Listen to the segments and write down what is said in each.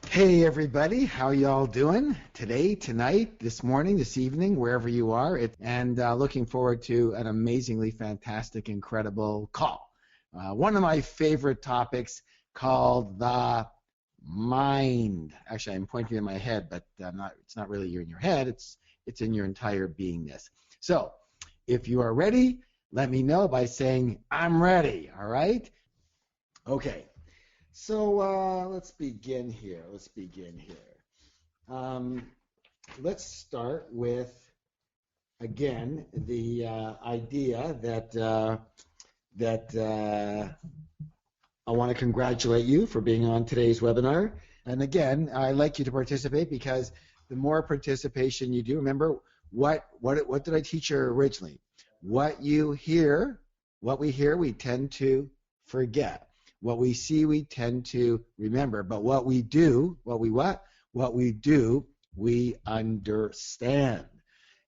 Hey everybody, how y'all doing today, tonight, this morning, this evening, wherever you are, and looking forward to an amazingly fantastic, incredible call. One of my favorite topics called the mind. Actually, I'm pointing in my head, but it's not really in your head, it's in your entire beingness. So, if you are ready, let me know by saying, I'm ready, all right? Okay. So let's begin here. Let's start with, again, the idea that I want to congratulate you for being on today's webinar. And again, I like you to participate because the more participation you do, remember, what did I teach you originally? What we hear, we tend to forget. What we see, we tend to remember, but what we do, we understand.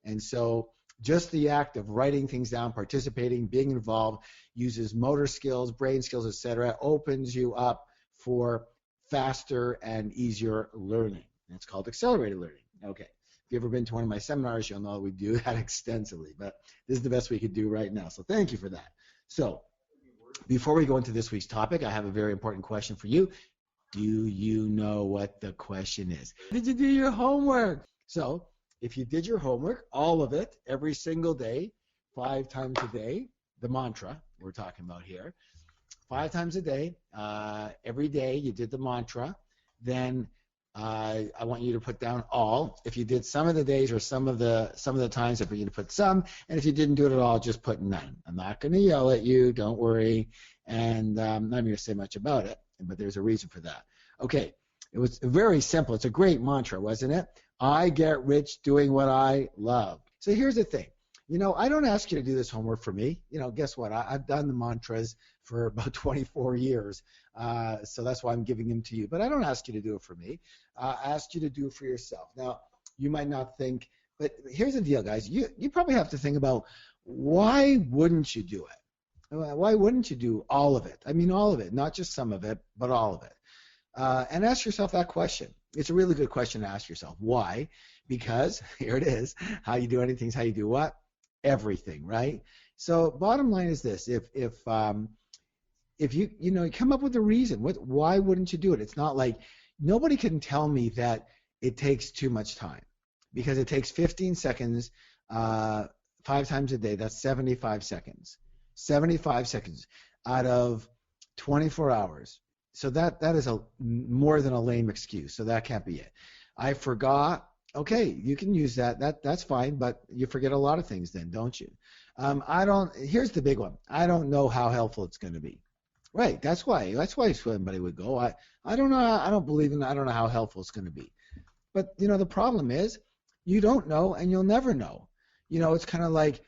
And so just the act of writing things down, participating, being involved, uses motor skills, brain skills, etc., opens you up for faster and easier learning. And it's called accelerated learning. Okay. If you've ever been to one of my seminars, you'll know we do that extensively, but this is the best we could do right now. So thank you for that. So before we go into this week's topic, I have a very important question for you. Do you know what the question is? Did you do your homework? So if you did your homework, all of it, every single day, 5 times a day, the mantra we're talking about here, 5 times a day, every day you did the mantra, then I want you to put down all. If you did some of the days or some of the times, I want you to put some. And if you didn't do it at all, just put none. I'm not going to yell at you. Don't worry. And I'm not going to say much about it, but there's a reason for that. Okay. It was very simple. It's a great mantra, wasn't it? I get rich doing what I love. So here's the thing. You know, I don't ask you to do this homework for me. You know, guess what? I've done the mantras for about 24 years, so that's why I'm giving them to you. But I don't ask you to do it for me. I ask you to do it for yourself. Now, you might not think, but here's the deal, guys. You probably have to think about why wouldn't you do it? Why wouldn't you do all of it? I mean, all of it, not just some of it, but all of it. And ask yourself that question. It's a really good question to ask yourself. Why? Because, here it is, how you do anything is how you do what? Everything, right? So bottom line is this: if you come up with a reason, why wouldn't you do it? It's not like nobody can tell me that it takes too much time, because it takes 15 seconds 5 times a day. That's 75 seconds. 75 seconds out of 24 hours. So that is more than a lame excuse. So that can't be it. I forgot. Okay, you can use that. That's fine, but you forget a lot of things then, don't you? Here's the big one. I don't know how helpful it's going to be. Right. That's why somebody would go. I don't know. I don't believe in. I don't know how helpful it's going to be. But you know, the problem is you don't know, and you'll never know. You know, it's kind of like,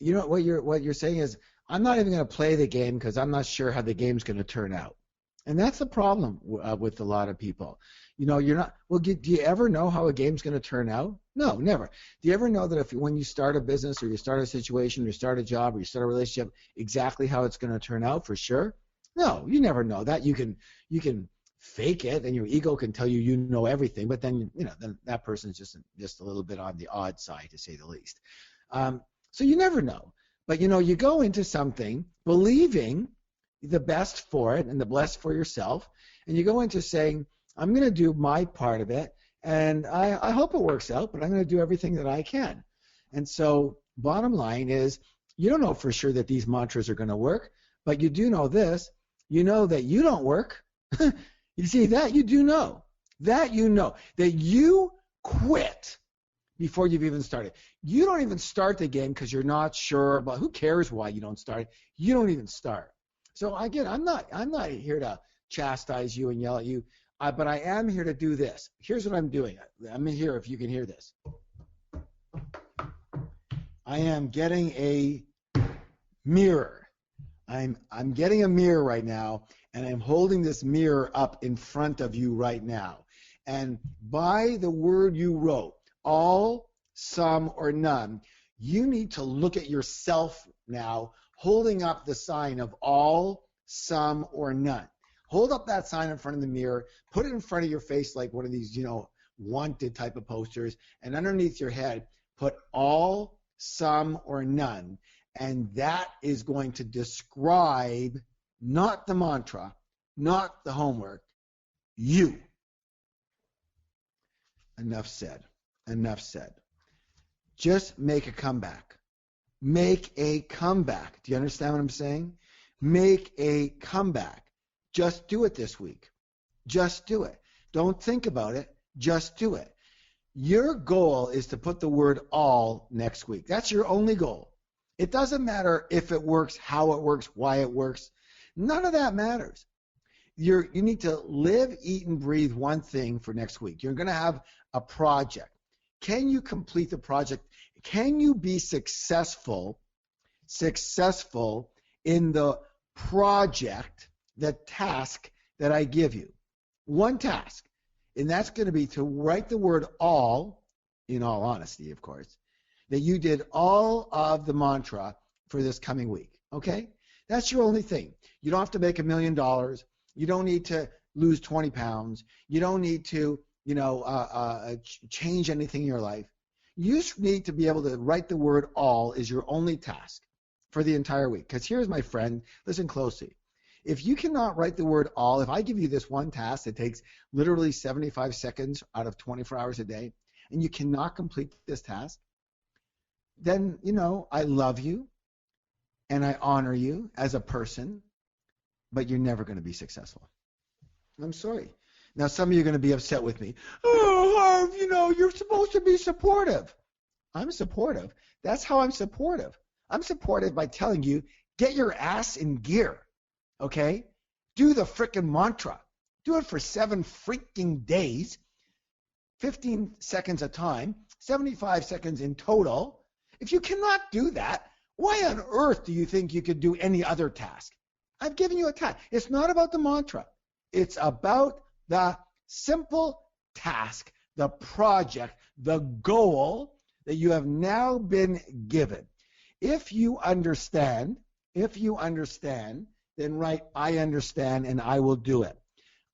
you know, what you're saying is, I'm not even going to play the game because I'm not sure how the game's going to turn out. And that's the problem with a lot of people. You know, you're not, well, do you ever know how a game's going to turn out? No, never. Do you ever know that when you start a business or you start a situation or you start a job or you start a relationship, exactly how it's going to turn out for sure? No, you never know that. You can fake it, and your ego can tell you know everything, but then, you know, then that person's just a little bit on the odd side, to say the least. So you never know. But, you know, you go into something believing the best for it and the best for yourself, and you go into saying, I'm going to do my part of it, and I hope it works out, but I'm going to do everything that I can. And so bottom line is, you don't know for sure that these mantras are going to work, but you do know this. You know that you don't work. You see, that you do know. That you know. That you quit before you've even started. You don't even start the game because you're not sure, but who cares why you don't start? You don't even start. So again, I'm not here to chastise you and yell at you, but I am here to do this. Here's what I'm doing. I'm in here if you can hear this. I am getting a mirror. I'm getting a mirror right now, and I'm holding this mirror up in front of you right now. And by the word you wrote, all, some, or none, you need to look at yourself now holding up the sign of all, some, or none. Hold up that sign in front of the mirror, put it in front of your face like one of these, wanted type of posters, and underneath your head, put all, some, or none. And that is going to describe not the mantra, not the homework, you. Enough said. Enough said. Just make a comeback. Make a comeback. Do you understand what I'm saying? Make a comeback. Just do it this week. Just do it. Don't think about it. Just do it. Your goal is to put the word all next week. That's your only goal. It doesn't matter if it works, how it works, why it works. None of that matters. You need to live, eat, and breathe one thing for next week. You're going to have a project. Can you complete the project? Can you be successful in the project, the task that I give you? One task. And that's going to be to write the word all, in all honesty, of course, that you did all of the mantra for this coming week. Okay? That's your only thing. You don't have to make $1 million. You don't need to lose 20 pounds. You don't need to, change anything in your life. You just need to be able to write the word all is your only task for the entire week. Because here's my friend, listen closely. If you cannot write the word all, if I give you this one task that takes literally 75 seconds out of 24 hours a day, and you cannot complete this task, then, I love you and I honor you as a person, but you're never going to be successful. I'm sorry. Now, some of you are going to be upset with me. Oh, Harv, you're supposed to be supportive. I'm supportive. That's how I'm supportive. I'm supportive by telling you, get your ass in gear, okay? Do the frickin' mantra. Do it for 7 freaking days, 15 seconds a time, 75 seconds in total. If you cannot do that, why on earth do you think you could do any other task? I've given you a task. It's not about the mantra. It's about the simple task, the project, the goal that you have now been given. If you understand, then write, I understand and I will do it.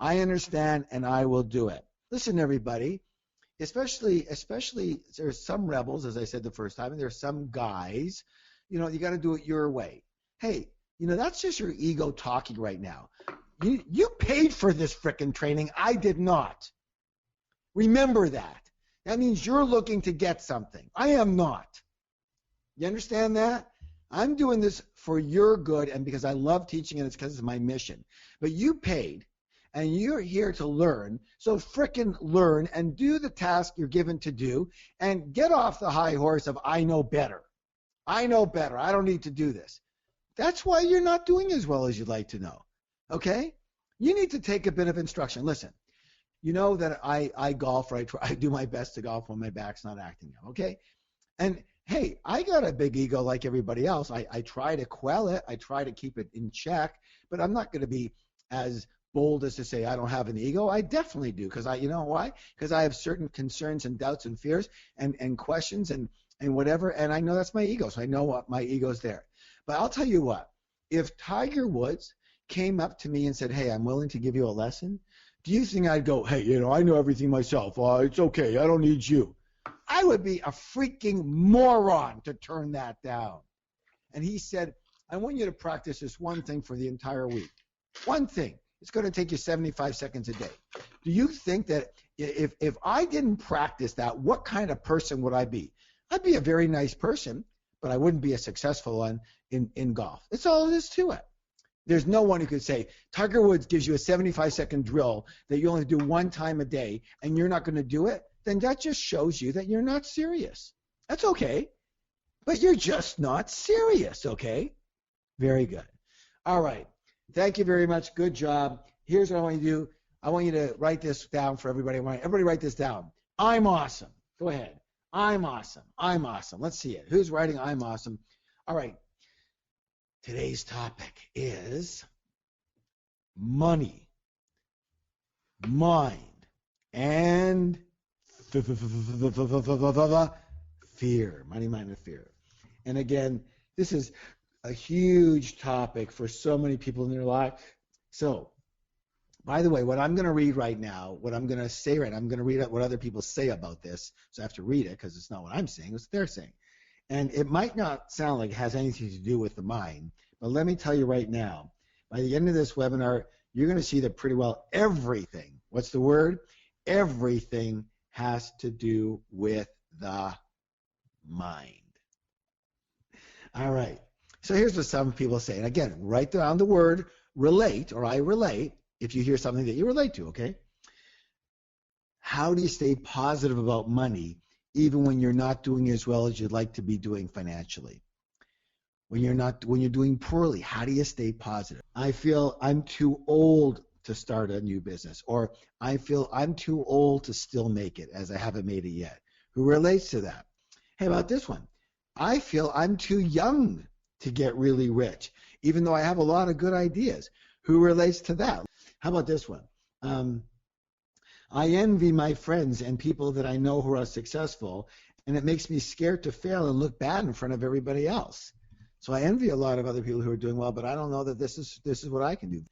I understand and I will do it. Listen, everybody, especially there's some rebels, as I said the first time, and there's some guys, you got to do it your way. Hey, that's just your ego talking right now. You paid for this frickin' training. I did not. Remember that. That means you're looking to get something. I am not. You understand that? I'm doing this for your good and because I love teaching and it's because it's my mission. But you paid and you're here to learn. So frickin' learn and do the task you're given to do and get off the high horse of I know better. I know better. I don't need to do this. That's why you're not doing as well as you'd like to know. Okay? You need to take a bit of instruction. Listen, you know that I golf, or I do my best to golf when my back's not acting up. Okay? And hey, I got a big ego like everybody else. I try to quell it. I try to keep it in check, but I'm not going to be as bold as to say I don't have an ego. I definitely do, because you know why? Because I have certain concerns and doubts and fears and questions and whatever, and I know that's my ego, so I know what my ego's there. But I'll tell you what, if Tiger Woods came up to me and said, hey, I'm willing to give you a lesson, do you think I'd go, hey, I know everything myself. It's okay. I don't need you. I would be a freaking moron to turn that down. And he said, I want you to practice this one thing for the entire week. One thing. It's going to take you 75 seconds a day. Do you think that if I didn't practice that, what kind of person would I be? I'd be a very nice person, but I wouldn't be a successful one in golf. That's all there is to it. There's no one who could say, Tiger Woods gives you a 75-second drill that you only do one time a day, and you're not going to do it, then that just shows you that you're not serious. That's okay, but you're just not serious, okay? Very good. All right. Thank you very much. Good job. Here's what I want you to do. I want you to write this down for everybody. Everybody write this down. I'm awesome. Go ahead. I'm awesome. I'm awesome. Let's see it. Who's writing I'm awesome? All right. Today's topic is money, mind, and fear. Money, mind, and fear. And again, this is a huge topic for so many people in their life. So, by the way, what I'm going to read right now, what I'm going to say right now, I'm going to read out what other people say about this. So I have to read it because it's not what I'm saying, it's what they're saying. And it might not sound like it has anything to do with the mind, but let me tell you right now, by the end of this webinar, you're going to see that pretty well everything, what's the word? Everything has to do with the mind. All right. So here's what some people say. And again, write down the word relate, or I relate, if you hear something that you relate to, okay? How do you stay positive about money even when you're not doing as well as you'd like to be doing financially? When you're doing poorly, how do you stay positive? I feel I'm too old to start a new business, or I feel I'm too old to still make it as I haven't made it yet. Who relates to that? Hey, about this one. I feel I'm too young to get really rich, even though I have a lot of good ideas. Who relates to that? How about this one? I envy my friends and people that I know who are successful, and it makes me scared to fail and look bad in front of everybody else. So I envy a lot of other people who are doing well, but I don't know that this is what I can do.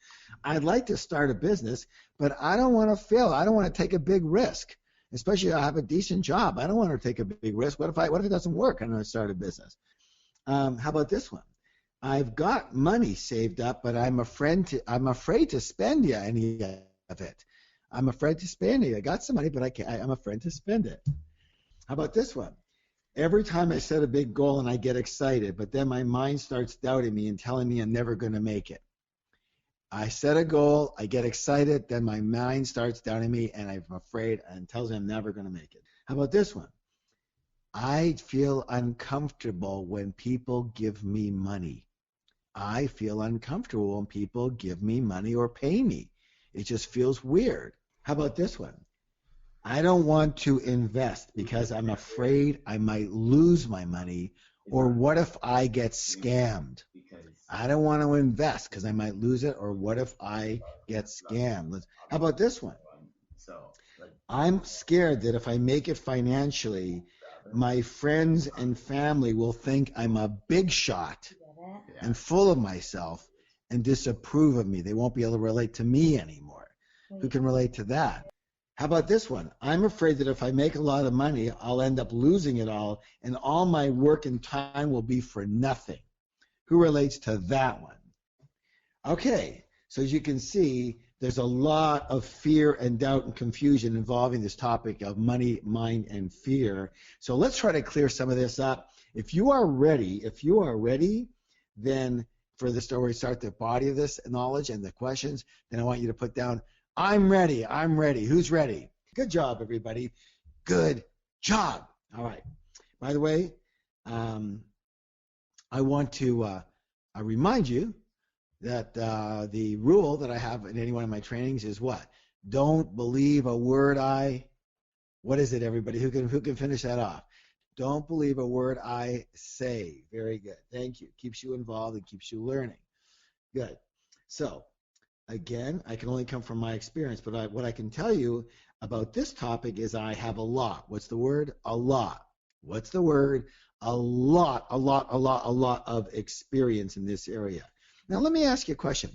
I'd like to start a business, but I don't want to fail. I don't want to take a big risk, especially if I have a decent job. I don't want to take a big risk. What if it doesn't work and I start a business? How about this one? I've got money saved up, but I'm afraid to spend any of it. I'm afraid to spend it. I got some money, but I'm afraid to spend it. How about this one? Every time I set a big goal and I get excited, but then my mind starts doubting me and telling me I'm never going to make it. I set a goal, I get excited, then my mind starts doubting me and I'm afraid and tells me I'm never going to make it. How about this one? I feel uncomfortable when people give me money. I feel uncomfortable when people give me money or pay me. It just feels weird. How about this one? I don't want to invest because I'm afraid I might lose my money, or what if I get scammed? I don't want to invest because I might lose it, or what if I get scammed? How about this one? I'm scared that if I make it financially, my friends and family will think I'm a big shot and full of myself and disapprove of me. They won't be able to relate to me anymore. Who can relate to that? How about this one? I'm afraid that if I make a lot of money, I'll end up losing it all, and all my work and time will be for nothing. Who relates to that one? Okay, so as you can see, there's a lot of fear and doubt and confusion involving this topic of money, mind, and fear. So let's try to clear some of this up. If you are ready, then for the story, start the body of this knowledge and the questions, then I want you to put down, I'm ready. Who's ready? Good job, everybody. Good job. All right. By the way, I want to remind you that the rule that I have in any one of my trainings is what? Don't believe a word what is it, everybody? Who can finish that off? Don't believe a word I say. Very good. Thank you. Keeps you involved and keeps you learning. Good. So, again, I can only come from my experience, but what I can tell you about this topic is I have a lot. What's the word? A lot. What's the word? A lot of experience in this area. Now, let me ask you a question.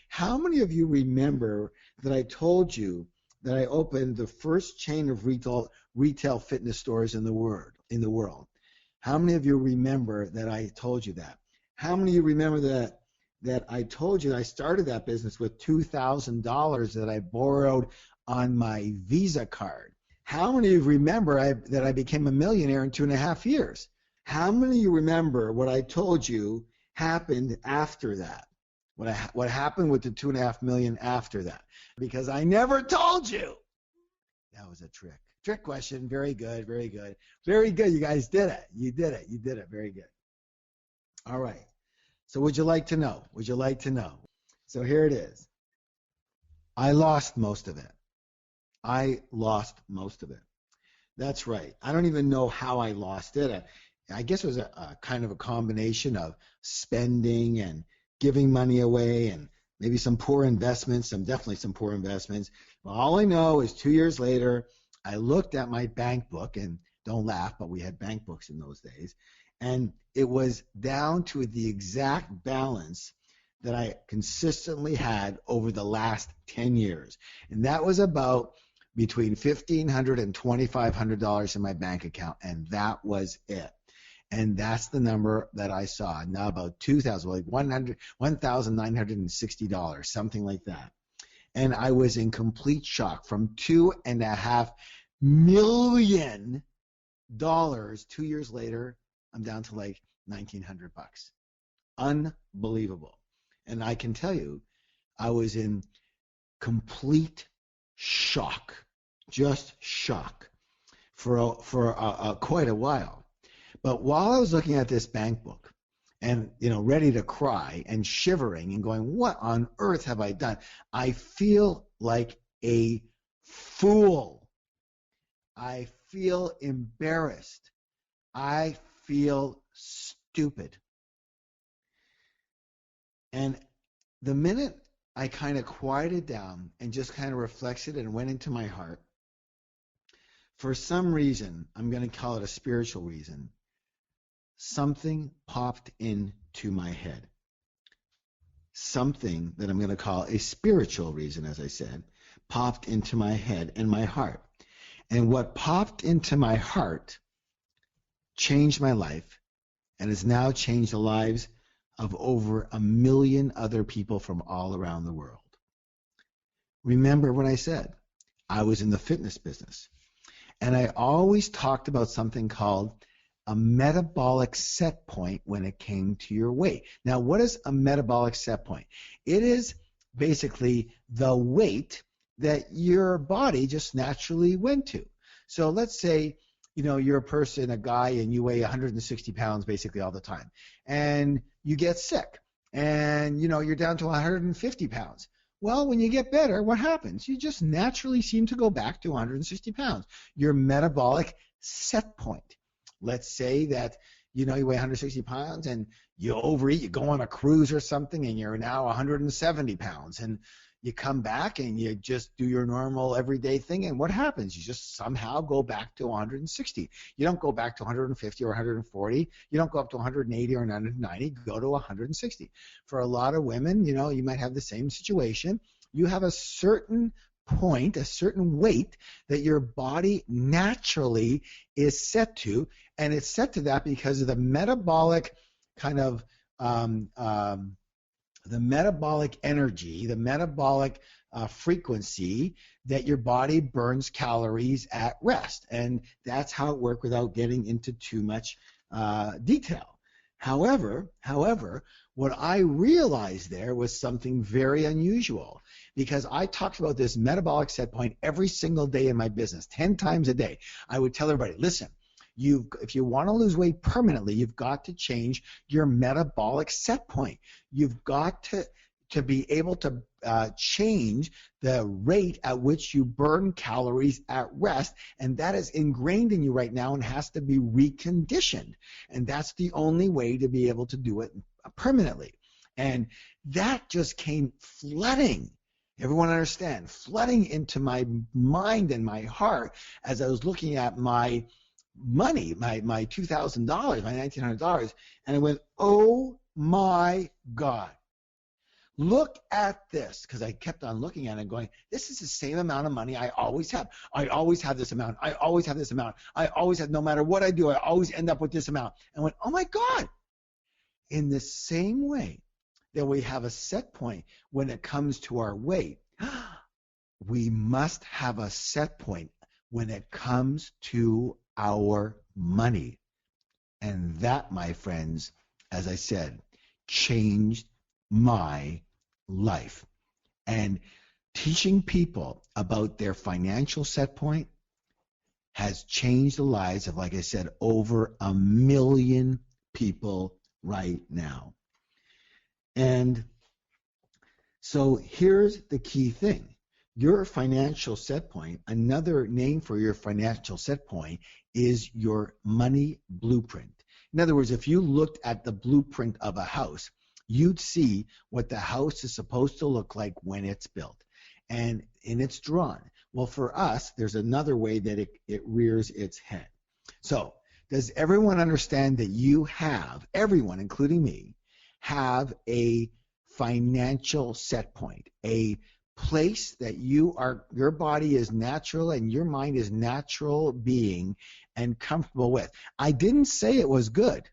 How many of you remember that I told you that I opened the first chain of retail fitness stores in the world? How many of you remember that I told you that? How many of you remember that I told you that I started that business with $2,000 that I borrowed on my Visa card? How many of you remember that I became a millionaire in 2.5 years? How many of you remember what I told you happened after that? What happened with the 2.5 million after that? Because I never told you. That was a trick question. Very good. You guys did it. You did it. Very good. All right. So would you like to know? So here it is. I lost most of it. That's right. I don't even know how I lost it. I guess it was a kind of a combination of spending and giving money away and maybe some poor investments, definitely some poor investments. Well, all I know is 2 years later, I looked at my bank book, and don't laugh, but we had bank books in those days, And it was down to the exact balance that I consistently had over the last 10 years. And that was about between $1,500 and $2,500 in my bank account. And that was it. And that's the number that I saw. Now about 2,000, like $1,960, something like that. And I was in complete shock. From $2.5 million 2 years later, I'm down to like $1,900. Unbelievable. And I can tell you, I was in complete shock, just shock for quite a while. But while I was looking at this bank book and, ready to cry and shivering and going, what on earth have I done? I feel like a fool. I feel embarrassed. I feel stupid. And the minute I kind of quieted down and just kind of reflected and went into my heart, for some reason, I'm going to call it a spiritual reason, something popped into my head. Something that I'm going to call a spiritual reason, as I said, popped into my head and my heart. And what popped into my heart changed my life and has now changed the lives of over 1 million other people from all around the world. Remember what I said. I was in the fitness business. And I always talked about something called a metabolic set point when it came to your weight. Now, what is a metabolic set point? It is basically the weight that your body just naturally went to. So let's say, you're a person, a guy, and you weigh 160 pounds basically all the time. And you get sick and, you're down to 150 pounds. Well, when you get better, what happens? You just naturally seem to go back to 160 pounds. Your metabolic set point. Let's say that, you weigh 160 pounds and you overeat, you go on a cruise or something and you're now 170 pounds and you come back and you just do your normal everyday thing and what happens? You just somehow go back to 160. You don't go back to 150 or 140. You don't go up to 180 or 190. You go to 160. For a lot of women, you might have the same situation. You have a certain point, a certain weight that your body naturally is set to, and it's set to that because of the metabolic kind of the metabolic energy, the metabolic frequency that your body burns calories at rest, and that's how it works without getting into too much detail. However, what I realized there was something very unusual, because I talked about this metabolic set point every single day in my business, 10 times a day. I would tell everybody, listen, if you want to lose weight permanently, you've got to change your metabolic set point. You've got to be able to change the rate at which you burn calories at rest, and that is ingrained in you right now and has to be reconditioned. And that's the only way to be able to do it permanently. And that just came flooding. Everyone understand? Flooding into my mind and my heart as I was looking at my money, my $2,000, my $1,900, and I went, oh my God. Look at this, because I kept on looking at it and going, this is the same amount of money I always have. I always have this amount. I always have this amount. I always have, no matter what I do, I always end up with this amount. And I went, oh my God. In the same way that we have a set point when it comes to our weight, we must have a set point when it comes to our money. And that, my friends, as I said, changed my life. And teaching people about their financial set point has changed the lives of, like I said, over 1 million people right now. And so here's the key thing. Your financial set point, another name for your financial set point, is your money blueprint. In other words, if you looked at the blueprint of a house, you'd see what the house is supposed to look like when it's built. And it's drawn. Well, for us, there's another way that it rears its head. So Does everyone understand that you have, everyone, including me, have a financial set point, a place that your body is natural and your mind is natural being and comfortable with? I didn't say it was good.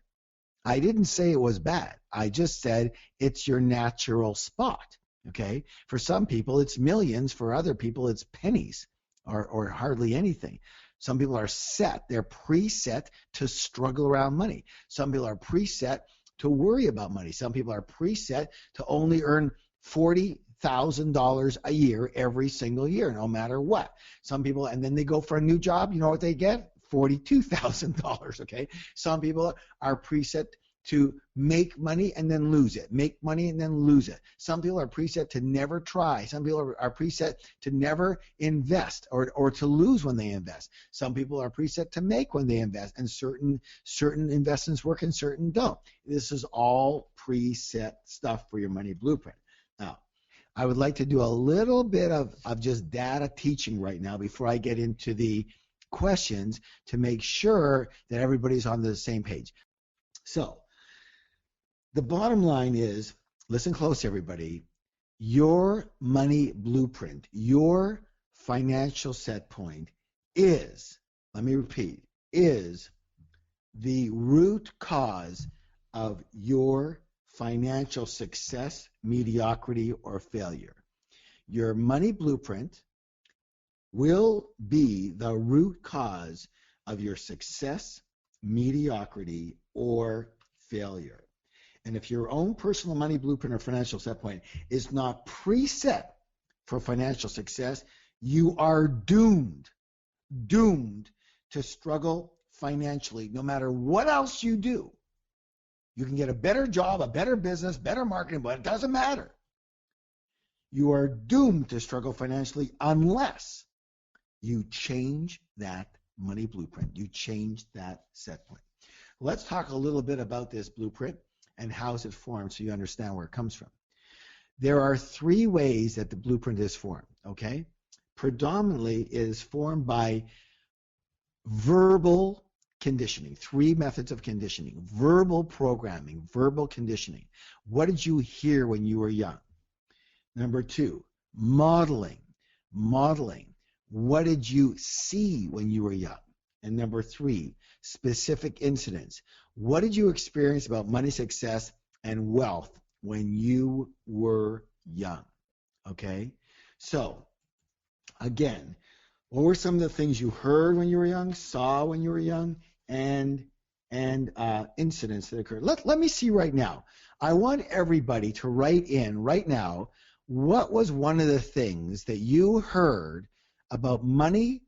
I didn't say it was bad. I just said it's your natural spot. Okay? For some people, it's millions. For other people, it's pennies or hardly anything. Some people are set. They're preset to struggle around money. Some people are preset to worry about money. Some people are preset to only earn $40,000 a year every single year, no matter what. Some people, and then they go for a new job. You know what they get? $42,000, okay? Some people are preset to make money and then lose it, make money and then lose it. Some people are preset to never try. Some people are preset to never invest or to lose when they invest. Some people are preset to make when they invest, and certain investments work and certain don't. This is all preset stuff for your money blueprint. Now, I would like to do a little bit of just data teaching right now before I get into the questions to make sure that everybody's on the same page. So the bottom line is, listen close everybody, your money blueprint, your financial set point is, let me repeat, is the root cause of your financial success, mediocrity, or failure. Your money blueprint will be the root cause of your success, mediocrity, or failure. And if your own personal money blueprint or financial set point is not preset for financial success, you are doomed to struggle financially no matter what else you do. You can get a better job, a better business, better marketing, but it doesn't matter. You are doomed to struggle financially unless you change that money blueprint. You change that set point. Let's talk a little bit about this blueprint and how is it formed so you understand where it comes from. There are three ways that the blueprint is formed, okay? Predominantly it is formed by verbal conditioning, three methods of conditioning: verbal programming, verbal conditioning. What did you hear when you were young? Number two, modeling. What did you see when you were young? And number three, specific incidents. What did you experience about money, success, and wealth when you were young? Okay? So, again, what were some of the things you heard when you were young, saw when you were young, and incidents that occurred? Let me see right now. I want everybody to write in right now, what was one of the things that you heard about money,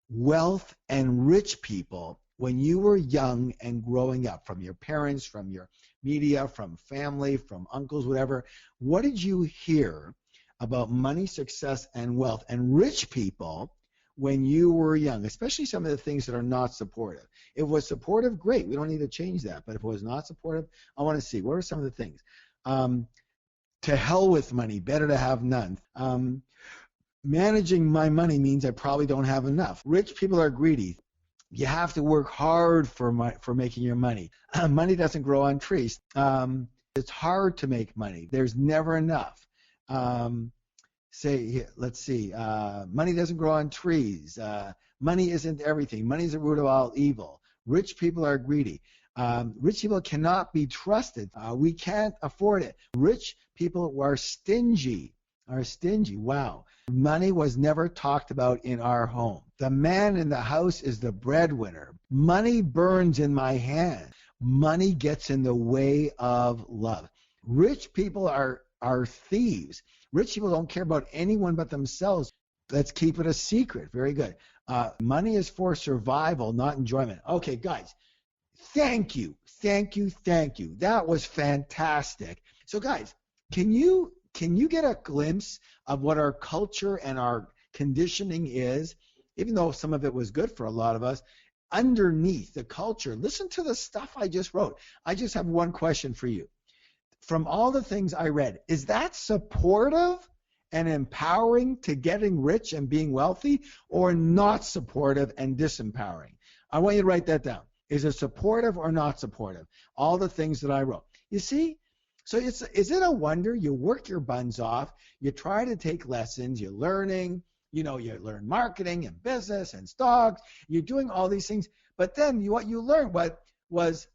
wealth, and rich people when you were young and growing up, from your parents, from your media, from family, from uncles, whatever? What did you hear about money, success, and wealth and rich people when you were young, especially some of the things that are not supportive? If it was supportive, great. We don't need to change that. But if it was not supportive, I want to see, what are some of the things? To hell with money, better to have none. Managing my money means I probably don't have enough. Rich people are greedy. You have to work hard for making your money. Money doesn't grow on trees. It's hard to make money. There's never enough. Let's see. Money doesn't grow on trees. Money isn't everything. Money is the root of all evil. Rich people are greedy. Rich people cannot be trusted. We can't afford it. Rich people are stingy. Wow. Money was never talked about in our home. The man in the house is the breadwinner. Money burns in my hand. Money gets in the way of love. Rich people are thieves. Rich people don't care about anyone but themselves. Let's keep it a secret. Very good. Money is for survival, not enjoyment. Okay, guys, thank you. That was fantastic. So, guys, can you get a glimpse of what our culture and our conditioning is? Even though some of it was good for a lot of us, underneath the culture, listen to the stuff I just wrote. I just have one question for you. From all the things I read, is that supportive and empowering to getting rich and being wealthy, or not supportive and disempowering? I want you to write that down. Is it supportive or not supportive? All the things that I wrote. You see? So is it a wonder? You work your buns off, you try to take lessons, you're learning, you learn marketing and business and stocks, you're doing all these things, but then what you learned was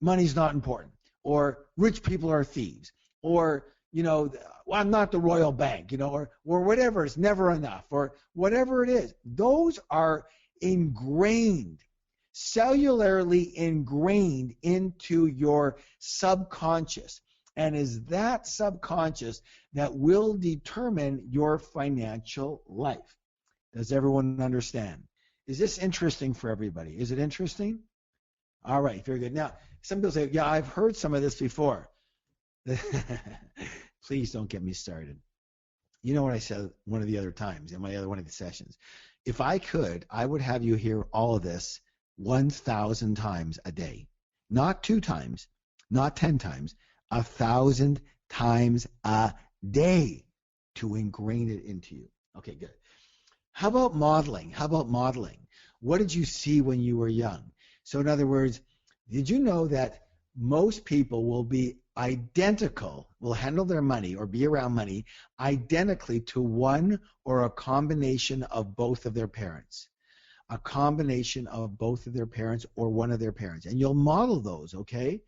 money's not important, or rich people are thieves, or well, I'm not the royal bank, or whatever, it's never enough, or whatever it is. Those are ingrained, cellularly ingrained into your subconscious. And is that subconscious that will determine your financial life? Does everyone understand? Is this interesting for everybody? Is it interesting? All right, very good. Now, some people say, yeah, I've heard some of this before. Please don't get me started. You know what I said one of the other times in one of the sessions? If I could, I would have you hear all of this 1,000 times a day. Not 2 times, not 10 times, 1,000 times a day to ingrain it into you. Okay, good. How about modeling? What did you see when you were young? So in other words, did you know that most people will be identical, will handle their money or be around money identically to one or a combination of both of their parents? A combination of both of their parents or one of their parents. And you'll model those, okay?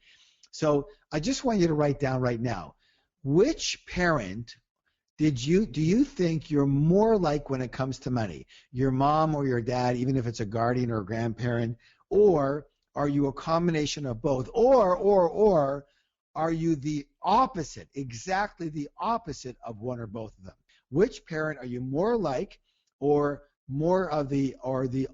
So I just want you to write down right now, which parent do you think you're more like when it comes to money? Your mom or your dad, even if it's a guardian or a grandparent, or are you a combination of both? Or are you the opposite, exactly the opposite of one or both of them? Which parent are you more like, or more of the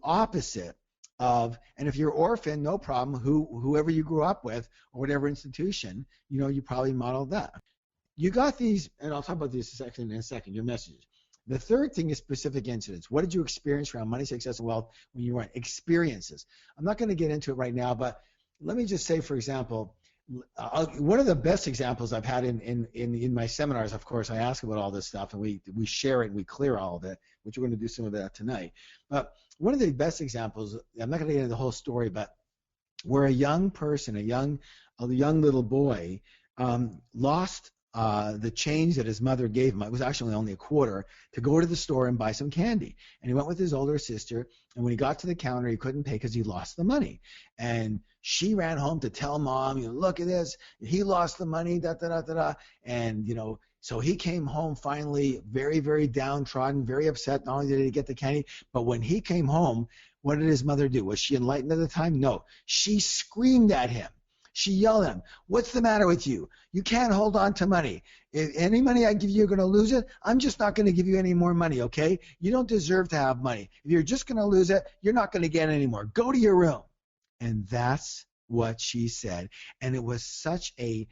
opposite of? And if you're orphan, no problem, whoever you grew up with or whatever institution, you probably modeled that. You got these, and I'll talk about this in a second, your messages. The third thing is specific incidents. What did you experience around money, success, and wealth when you were experiences? I'm not going to get into it right now, but let me just say, for example, one of the best examples I've had in my seminars, of course, I ask about all this stuff, and we share it, and we clear all of it, which we're going to do some of that tonight. But one of the best examples, I'm not going to get into the whole story, but where a young person, a young little boy, lost the change that his mother gave him. It was actually only a quarter, to go to the store and buy some candy. And he went with his older sister, and when he got to the counter, he couldn't pay because he lost the money. And she ran home to tell mom, look at this, he lost the money, and so he came home finally very, very downtrodden, very upset. Not only did he get the candy, but when he came home, what did his mother do? Was she enlightened at the time? No. She screamed at him. She yelled at him, what's the matter with you? You can't hold on to money. If any money I give you, you're going to lose it. I'm just not going to give you any more money, okay? You don't deserve to have money. If you're just going to lose it, you're not going to get any more. Go to your room. And that's what she said. And it was such a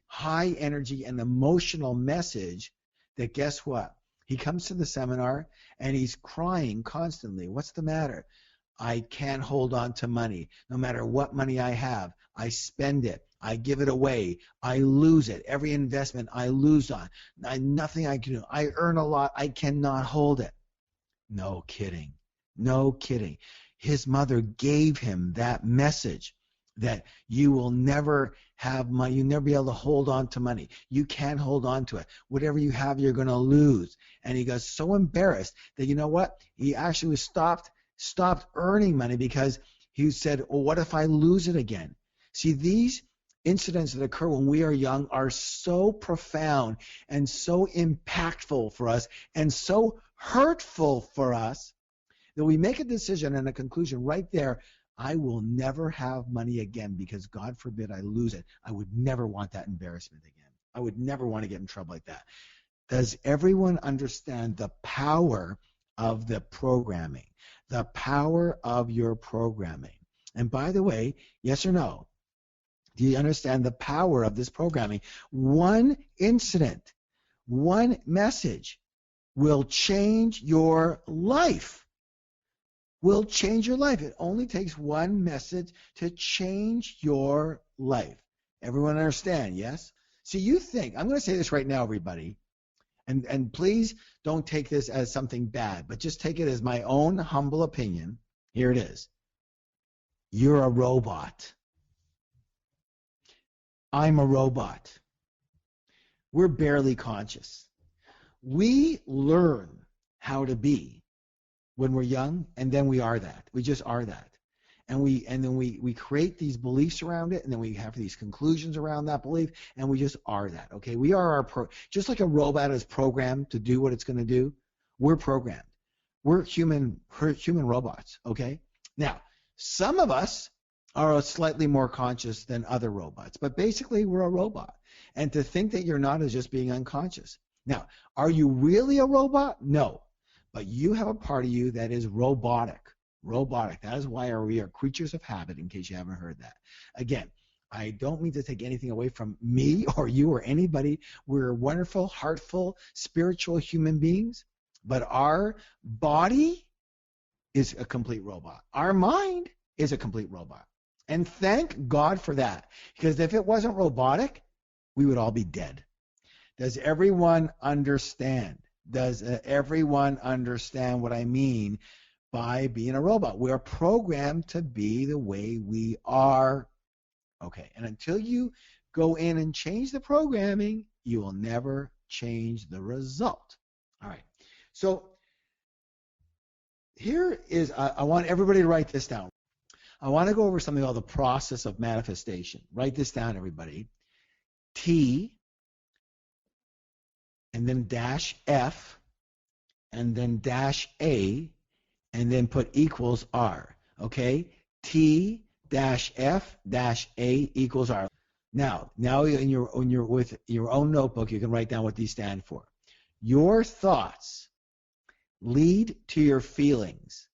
high energy and emotional message that, guess what? He comes to the seminar and he's crying constantly. What's the matter? I can't hold on to money. No matter what money I have, I spend it. I give it away. I lose it. Every investment I lose on. Nothing I can do. I earn a lot. I cannot hold it. No kidding. No kidding. His mother gave him that message that you will never have money. You'll never be able to hold on to money. You can't hold on to it. Whatever you have, you're going to lose. And he got so embarrassed that, you know what? He actually stopped earning money because he said, well, what if I lose it again? See, these incidents that occur when we are young are so profound and so impactful for us and so hurtful for us that we make a decision and a conclusion right there. I will never have money again because, God forbid, I lose it. I would never want that embarrassment again. I would never want to get in trouble like that. Does everyone understand the power of the programming? The power of your programming. And by the way, yes or no? Do you understand the power of this programming? One incident, one message will change your life. Will change your life. It only takes one message to change your life. Everyone understand, yes? So you think, I'm going to say this right now, everybody, and please don't take this as something bad, but just take it as my own humble opinion. Here it is. You're a robot. I'm a robot. We're barely conscious. We learn how to be when we're young, and then we are that. We just are that. And then we create these beliefs around it, and then we have these conclusions around that belief, and we just are that. Okay, we are just like a robot is programmed to do what it's going to do. We're programmed. We're human robots. Okay. Now, some of us are slightly more conscious than other robots, but basically we're a robot. And to think that you're not is just being unconscious. Now, are you really a robot? No, but you have a part of you that is robotic. Robotic. That is why we are creatures of habit, in case you haven't heard that. Again, I don't mean to take anything away from me or you or anybody. We're wonderful, heartful, spiritual human beings, but our body is a complete robot. Our mind is a complete robot. And thank God for that, because if it wasn't robotic, we would all be dead. Does everyone understand? Does everyone understand what I mean by being a robot? We are programmed to be the way we are. Okay, and until you go in and change the programming, you will never change the result. All right, so here is, I want everybody to write this down. I want to go over something called the process of manifestation. Write this down, everybody. T, and then dash F, and then dash A, and then put equals R. Okay? T dash F dash A equals R. Now with your own notebook, you can write down what these stand for. Your thoughts lead to your feelings,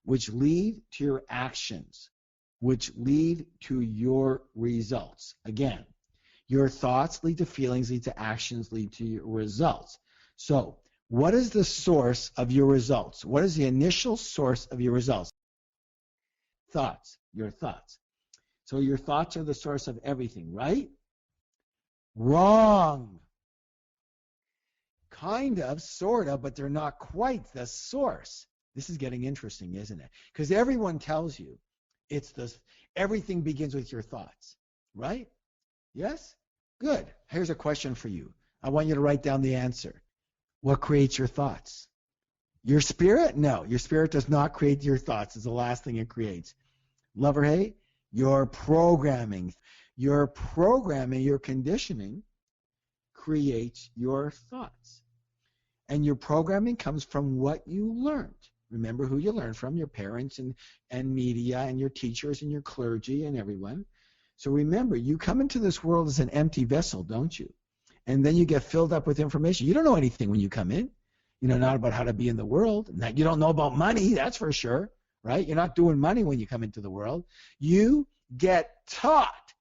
which lead to your actions, which lead to your results. Again, your thoughts lead to feelings, lead to actions, lead to your results. So, what is the source of your results? What is the initial source of your results? Thoughts, your thoughts. So your thoughts are the source of everything, right? Wrong. Kind of, sort of, but they're not quite the source. This is getting interesting, isn't it? Because everyone tells you everything begins with your thoughts, right? Yes? Good. Here's a question for you. I want you to write down the answer. What creates your thoughts? Your spirit? No, your spirit does not create your thoughts. It's the last thing it creates. Love or hate? Your programming. Your programming, your conditioning creates your thoughts. And your programming comes from what you learned. Remember who you learned from, your parents and media and your teachers and your clergy and everyone. So remember, you come into this world as an empty vessel, don't you? And then you get filled up with information. You don't know anything when you come in. You know, not about how to be in the world. You don't know about money, that's for sure, right? You're not doing money when you come into the world. You get taught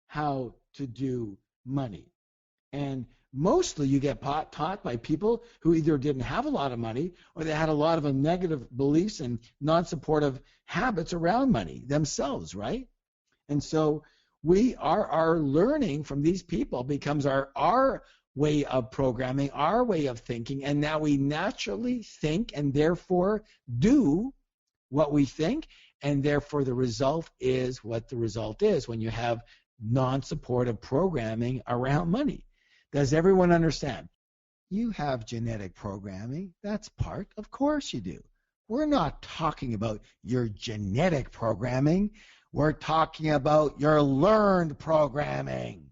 how to do money. And mostly you get taught by people who either didn't have a lot of money or they had a lot of negative beliefs and non-supportive habits around money themselves, right? And so our learning from these people becomes our way of programming, our way of thinking, and now we naturally think and therefore do what we think, and therefore the result is what the result is when you have non-supportive programming around money. Does everyone understand? You have genetic programming. That's part. Of course you do. We're not talking about your genetic programming. We're talking about your learned programming.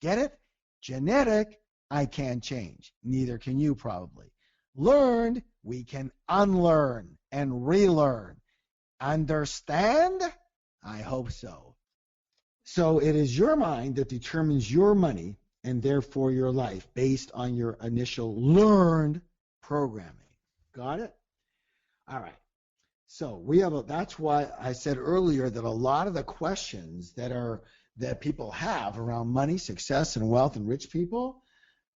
Get it? Genetic, I can't change. Neither can you probably. Learned, we can unlearn and relearn. Understand? I hope so. So it is your mind that determines your money and therefore your life based on your initial learned programming. Got it? All right. So that's why I said earlier that a lot of the questions that people have around money, success, and wealth and rich people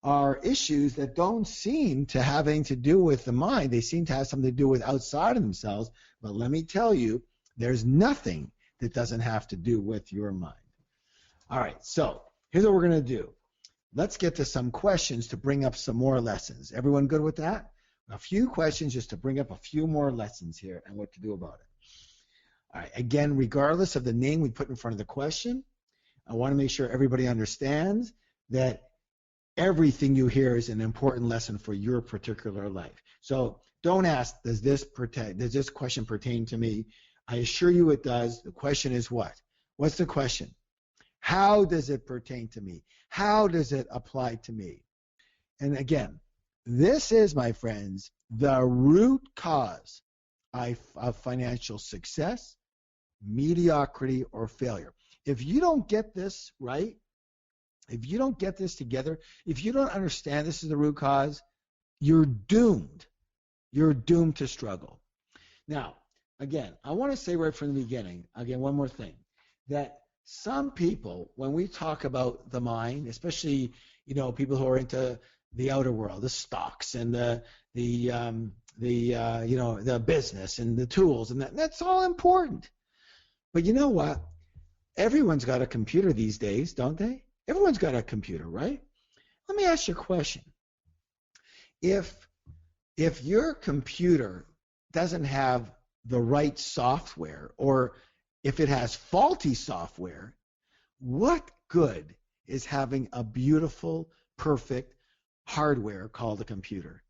are issues that don't seem to have anything to do with the mind. They seem to have something to do with outside of themselves. But let me tell you, there's nothing that doesn't have to do with your mind. All right, so here's what we're going to do. Let's get to some questions to bring up some more lessons. Everyone good with that? A few questions just to bring up a few more lessons here and what to do about it. All right. Again, regardless of the name we put in front of the question, I want to make sure everybody understands that everything you hear is an important lesson for your particular life. So don't ask, does this question pertain to me? I assure you it does. The question is what? What's the question? How does it pertain to me? How does it apply to me? And again, this is, my friends, the root cause of financial success, mediocrity, or failure. If you don't get this right, if you don't get this together, if you don't understand this is the root cause, you're doomed. You're doomed to struggle. Now, again, I want to say right from the beginning, again, one more thing, that some people, when we talk about the mind, especially, people who are into the outer world, the stocks and the business and the tools, and that's all important. But you know what? Everyone's got a computer these days, don't they? Everyone's got a computer, right? Let me ask you a question. If your computer doesn't have the right software, or if it has faulty software, what good is having a beautiful, perfect hardware called a computer?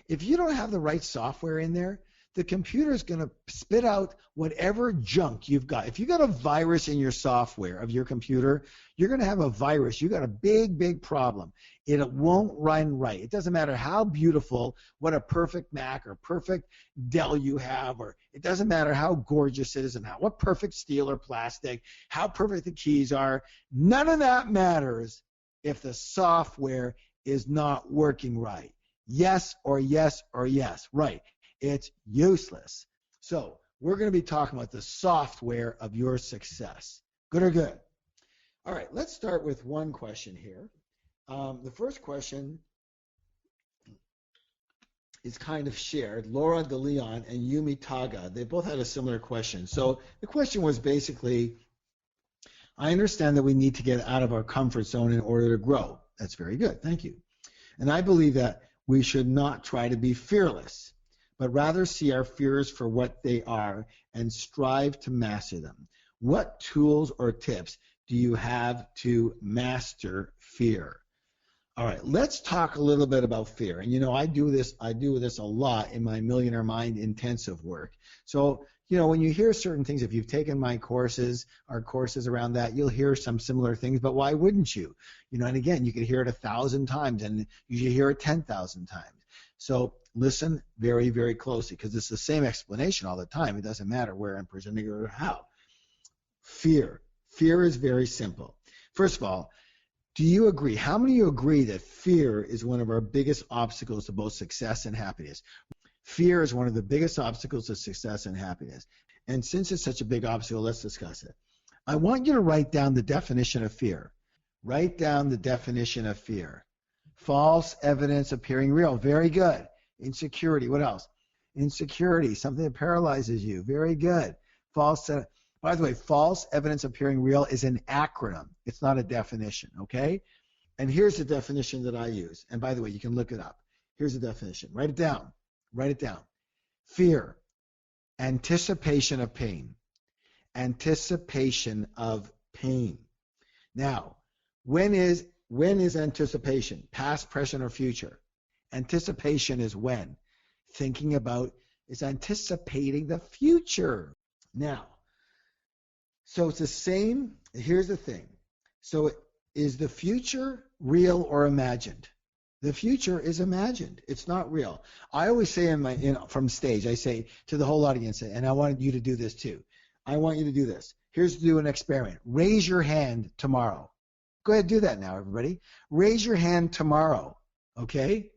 If you don't have the right software in there, the computer is going to spit out whatever junk you've got. If you got a virus in your software of your computer, you're going to have a virus. You got a big, big problem. It won't run right. It doesn't matter how beautiful, what a perfect Mac or perfect Dell you have, or it doesn't matter how gorgeous it is and what perfect steel or plastic, how perfect the keys are. None of that matters if the software is not working right. Yes or yes or yes. Right. It's useless. So we're going to be talking about the software of your success. Good or good? All right, let's start with one question here. The first question is kind of shared. Laura DeLeon and Yumi Taga, they both had a similar question. So the question was basically, I understand that we need to get out of our comfort zone in order to grow. That's very good. Thank you. And I believe that we should not try to be fearless, but rather see our fears for what they are and strive to master them. What tools or tips do you have to master fear? All right, let's talk a little bit about fear. And I do this a lot in my Millionaire Mind intensive work. So, when you hear certain things, if you've taken my courses, our courses around that, you'll hear some similar things, but why wouldn't you? And again, you could hear it 1,000 times and you should hear it 10,000 times. So listen very, very closely, because it's the same explanation all the time. It doesn't matter where I'm presenting it or how. Fear. Fear is very simple. First of all, do you agree? How many of you agree that fear is one of our biggest obstacles to both success and happiness? Fear is one of the biggest obstacles to success and happiness. And since it's such a big obstacle, let's discuss it. I want you to write down the definition of fear. Write down the definition of fear. False evidence appearing real. Very good. Insecurity. What else? Insecurity. Something that paralyzes you. Very good. By the way, false evidence appearing real is an acronym. It's not a definition, okay? And here's the definition that I use. And by the way, you can look it up. Here's the definition. Write it down. Write it down. Fear. Anticipation of pain. Anticipation of pain. Now, when is anticipation? Past, present, or future? Anticipation is when? Thinking about is anticipating the future. Now, so it's the same. Here's the thing. So is the future real or imagined? The future is imagined. It's not real. I always say from stage, I say to the whole audience, and I want you to do this too. I want you to do this. Here's to do an experiment. Raise your hand tomorrow. Go ahead, do that now, everybody. Raise your hand tomorrow, okay?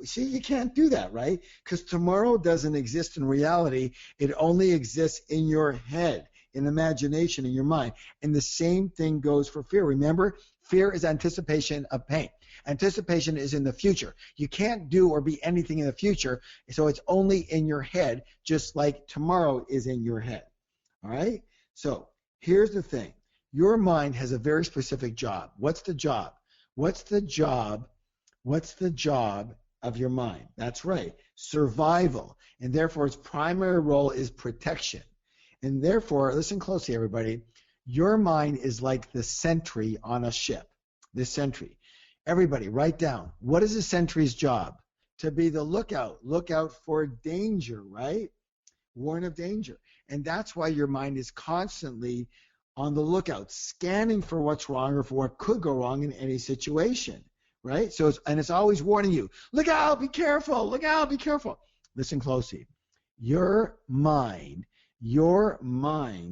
See, you can't do that, right? Because tomorrow doesn't exist in reality. It only exists in your head, in imagination, in your mind. And the same thing goes for fear. Remember, fear is anticipation of pain. Anticipation is in the future. You can't do or be anything in the future, so it's only in your head, just like tomorrow is in your head. All right? So here's the thing. Your mind has a very specific job. What's the job? What's the job? What's the job of your mind? That's right, survival. And therefore, its primary role is protection. And therefore, listen closely, everybody. Your mind is like the sentry on a ship. The sentry. Everybody, write down. What is a sentry's job? To be the lookout. Lookout for danger, right? Warn of danger. And that's why your mind is constantly on the lookout, scanning for what's wrong or for what could go wrong in any situation, right? So it's always warning you, look out, be careful, look out, be careful. Listen closely. Your mind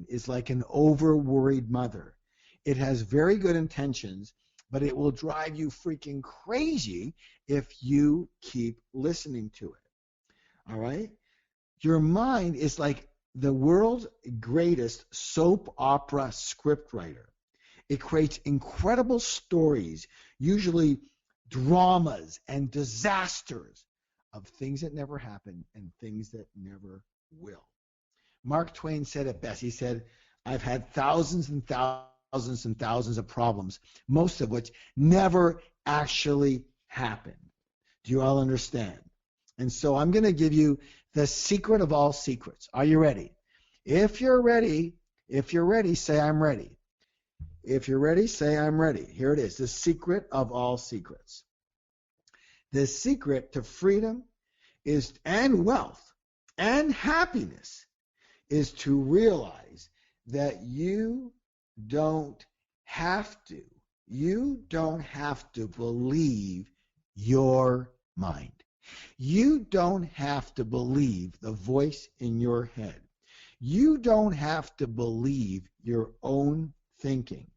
is like an over-worried mother. It has very good intentions, but it will drive you freaking crazy if you keep listening to it. All right? Your mind is like the world's greatest soap opera scriptwriter. It creates incredible stories, usually dramas and disasters of things that never happen and things that never will. Mark Twain said it best. He said, I've had thousands and thousands and thousands of problems, most of which never actually happened. Do you all understand? And so I'm going to give you the secret of all secrets. Are you ready? If you're ready, say I'm ready. If you're ready, say I'm ready. Here it is, the secret of all secrets. The secret to freedom is and wealth and happiness is to realize that you don't have to believe your mind. You don't have to believe the voice in your head. You don't have to believe your own thinking.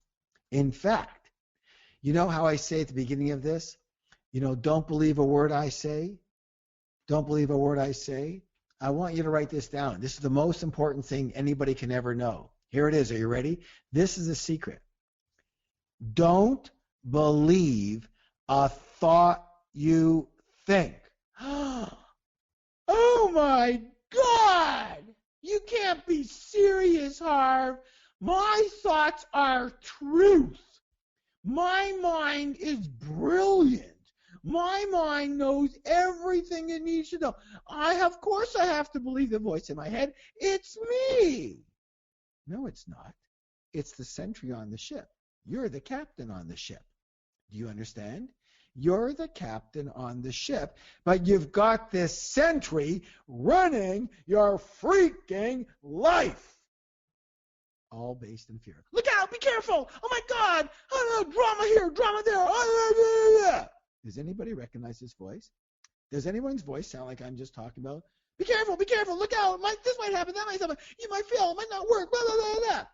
In fact, you know how I say at the beginning of this, don't believe a word I say? Don't believe a word I say? I want you to write this down. This is the most important thing anybody can ever know. Here it is. Are you ready? This is the secret. Don't believe a thought you think. Oh my God! You can't be serious, Harv. My thoughts are truth. My mind is brilliant. My mind knows everything it needs to know. Of course I have to believe the voice in my head. It's me. No, it's not. It's the sentry on the ship. You're the captain on the ship. Do you understand? You're the captain on the ship, but you've got this sentry running your freaking life. All based in fear. Look out, be careful. Oh my God. Oh, no, drama here, drama there. Oh, does anybody recognize this voice? Does anyone's voice sound like I'm just talking about, be careful, look out, this might happen, that might happen, you might fail, it might not work, blah, blah, blah, blah.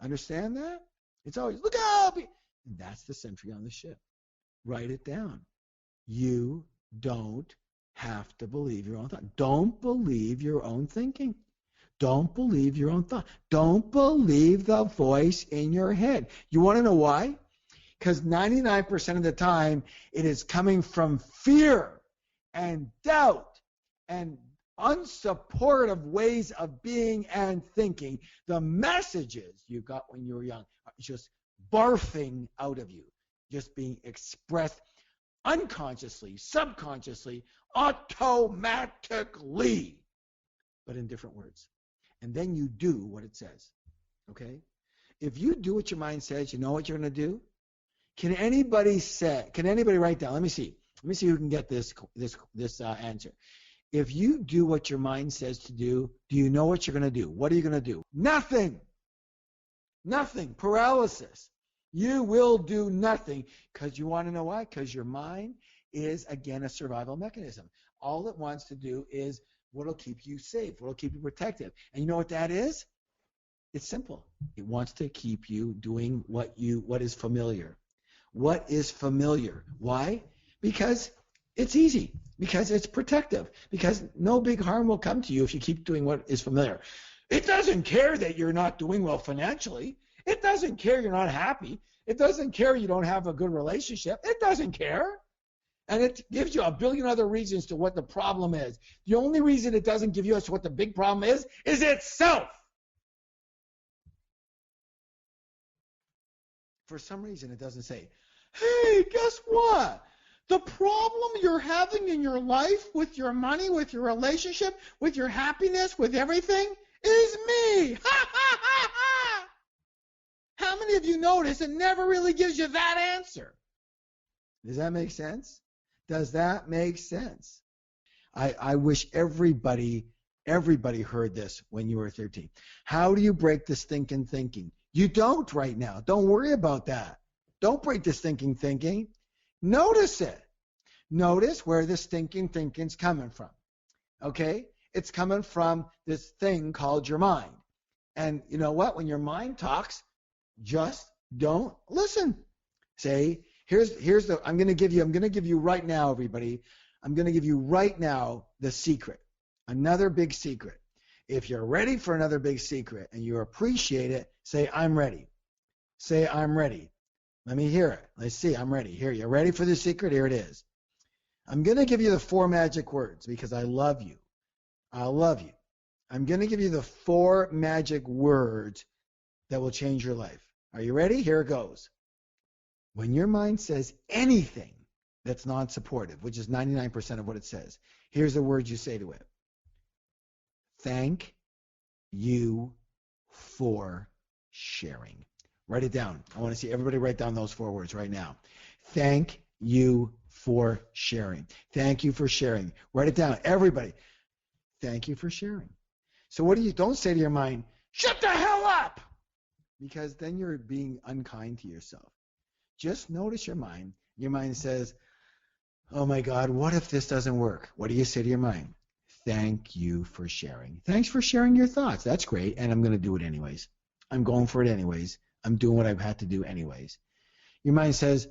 Understand that? It's always, look out. And that's the sentry on the ship. Write it down. You don't have to believe your own thought. Don't believe your own thinking. Don't believe your own thought. Don't believe the voice in your head. You want to know why? Because 99% of the time, it is coming from fear and doubt and unsupportive ways of being and thinking. The messages you got when you were young are just barfing out of you, just being expressed unconsciously, subconsciously, automatically, but in different words. And then you do what it says, okay? If you do what your mind says, you know what you're going to do? Can anybody write down? Let me see who can get this answer. If you do what your mind says to do you know what you're going to do? What are you going to do? Nothing. Paralysis. You will do nothing because you want to know why? Because your mind is, again, a survival mechanism. All it wants to do is what will keep you safe, what will keep you protected. And you know what that is? It's simple. It wants to keep you doing what is familiar. What is familiar? Why? Because it's easy. Because it's protective. Because no big harm will come to you if you keep doing what is familiar. It doesn't care that you're not doing well financially. It doesn't care you're not happy. It doesn't care you don't have a good relationship. It doesn't care. And it gives you a billion other reasons to what the problem is. The only reason it doesn't give you as to what the big problem is itself. For some reason, it doesn't say, hey, guess what? The problem you're having in your life with your money, with your relationship, with your happiness, with everything, is me. Ha, ha, ha, ha. How many of you notice it never really gives you that answer? Does that make sense? Does that make sense? I wish everybody heard this when you were 13. How do you break the stinking thinking? You don't right now. Don't worry about that. Don't break the stinking thinking. Notice it. Notice where the stinking thinking's coming from. Okay? It's coming from this thing called your mind. And you know what? When your mind talks, just don't listen. Say, here's the I'm going to give you right now, everybody. I'm going to give you right now the secret. Another big secret. If you're ready for another big secret and you appreciate it, say, I'm ready. Say, I'm ready. Let me hear it. Let's see. I'm ready. Here, you ready for the secret? Here it is. I'm going to give you the 4 magic words because I love you. I love you. I'm going to give you the 4 magic words that will change your life. Are you ready? Here it goes. When your mind says anything that's non-supportive, which is 99% of what it says, here's the words you say to it. Thank you for sharing. Write it down. I want to see everybody write down those 4 words right now. Thank you for sharing. Thank you for sharing. Write it down. Everybody. Thank you for sharing. So what do you, don't say to your mind, shut the hell up, because then you're being unkind to yourself. Just notice your mind. Your mind says, oh my God, what if this doesn't work? What do you say to your mind? Thank you for sharing. Thanks for sharing your thoughts. That's great. And I'm going to do it anyways. I'm going for it anyways. I'm doing what I've had to do anyways. Your mind says,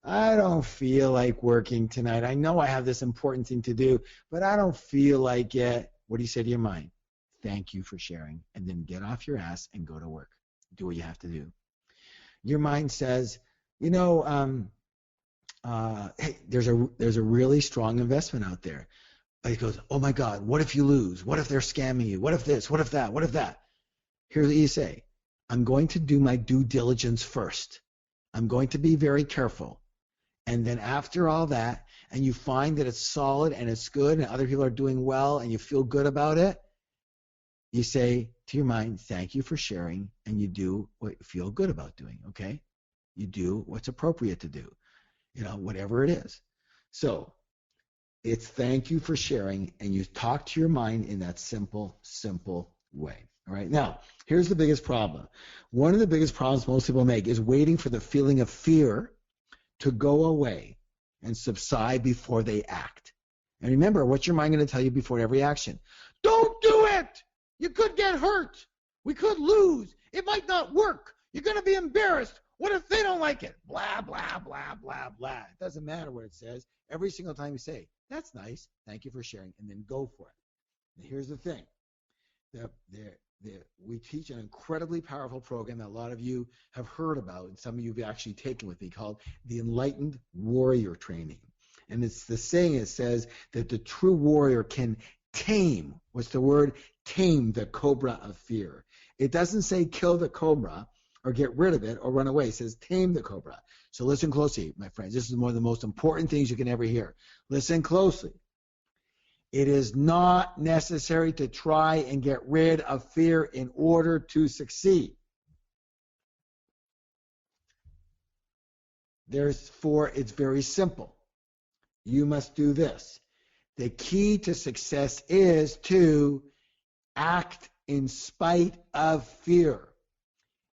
I don't feel like working tonight. I know I have this important thing to do, but I don't feel like it. What do you say to your mind? Thank you for sharing. And then get off your ass and go to work. Do what you have to do. Your mind says, you know, hey, there's a really strong investment out there. It goes, oh my God, what if you lose? What if they're scamming you? What if this? What if that? What if that? Here's what you say. I'm going to do my due diligence first. I'm going to be very careful. And then after all that, and you find that it's solid and it's good and other people are doing well and you feel good about it, you say to your mind, thank you for sharing, and you do what you feel good about doing, okay? You do what's appropriate to do, you know, whatever it is. So it's thank you for sharing, and you talk to your mind in that simple way. All right. Now, here's the biggest problem. One of the biggest problems most people make is waiting for the feeling of fear to go away and subside before they act. And remember, what's your mind going to tell you before every action? Don't do it. You could get hurt. We could lose. It might not work. You're going to be embarrassed. What if they don't like it? Blah, blah, blah, blah, blah. It doesn't matter what it says. Every single time you say, that's nice, thank you for sharing, and then go for it. And here's the thing. We teach an incredibly powerful program that a lot of you have heard about, and some of you have actually taken with me, called the Enlightened Warrior Training. And it's the saying, it says that the true warrior can tame, what's the word? Tame the cobra of fear. It doesn't say kill the cobra or get rid of it or run away. It says tame the cobra. So listen closely, my friends. This is one of the most important things you can ever hear. Listen closely. It is not necessary to try and get rid of fear in order to succeed. Therefore, it's very simple. You must do this. The key to success is to act in spite of fear.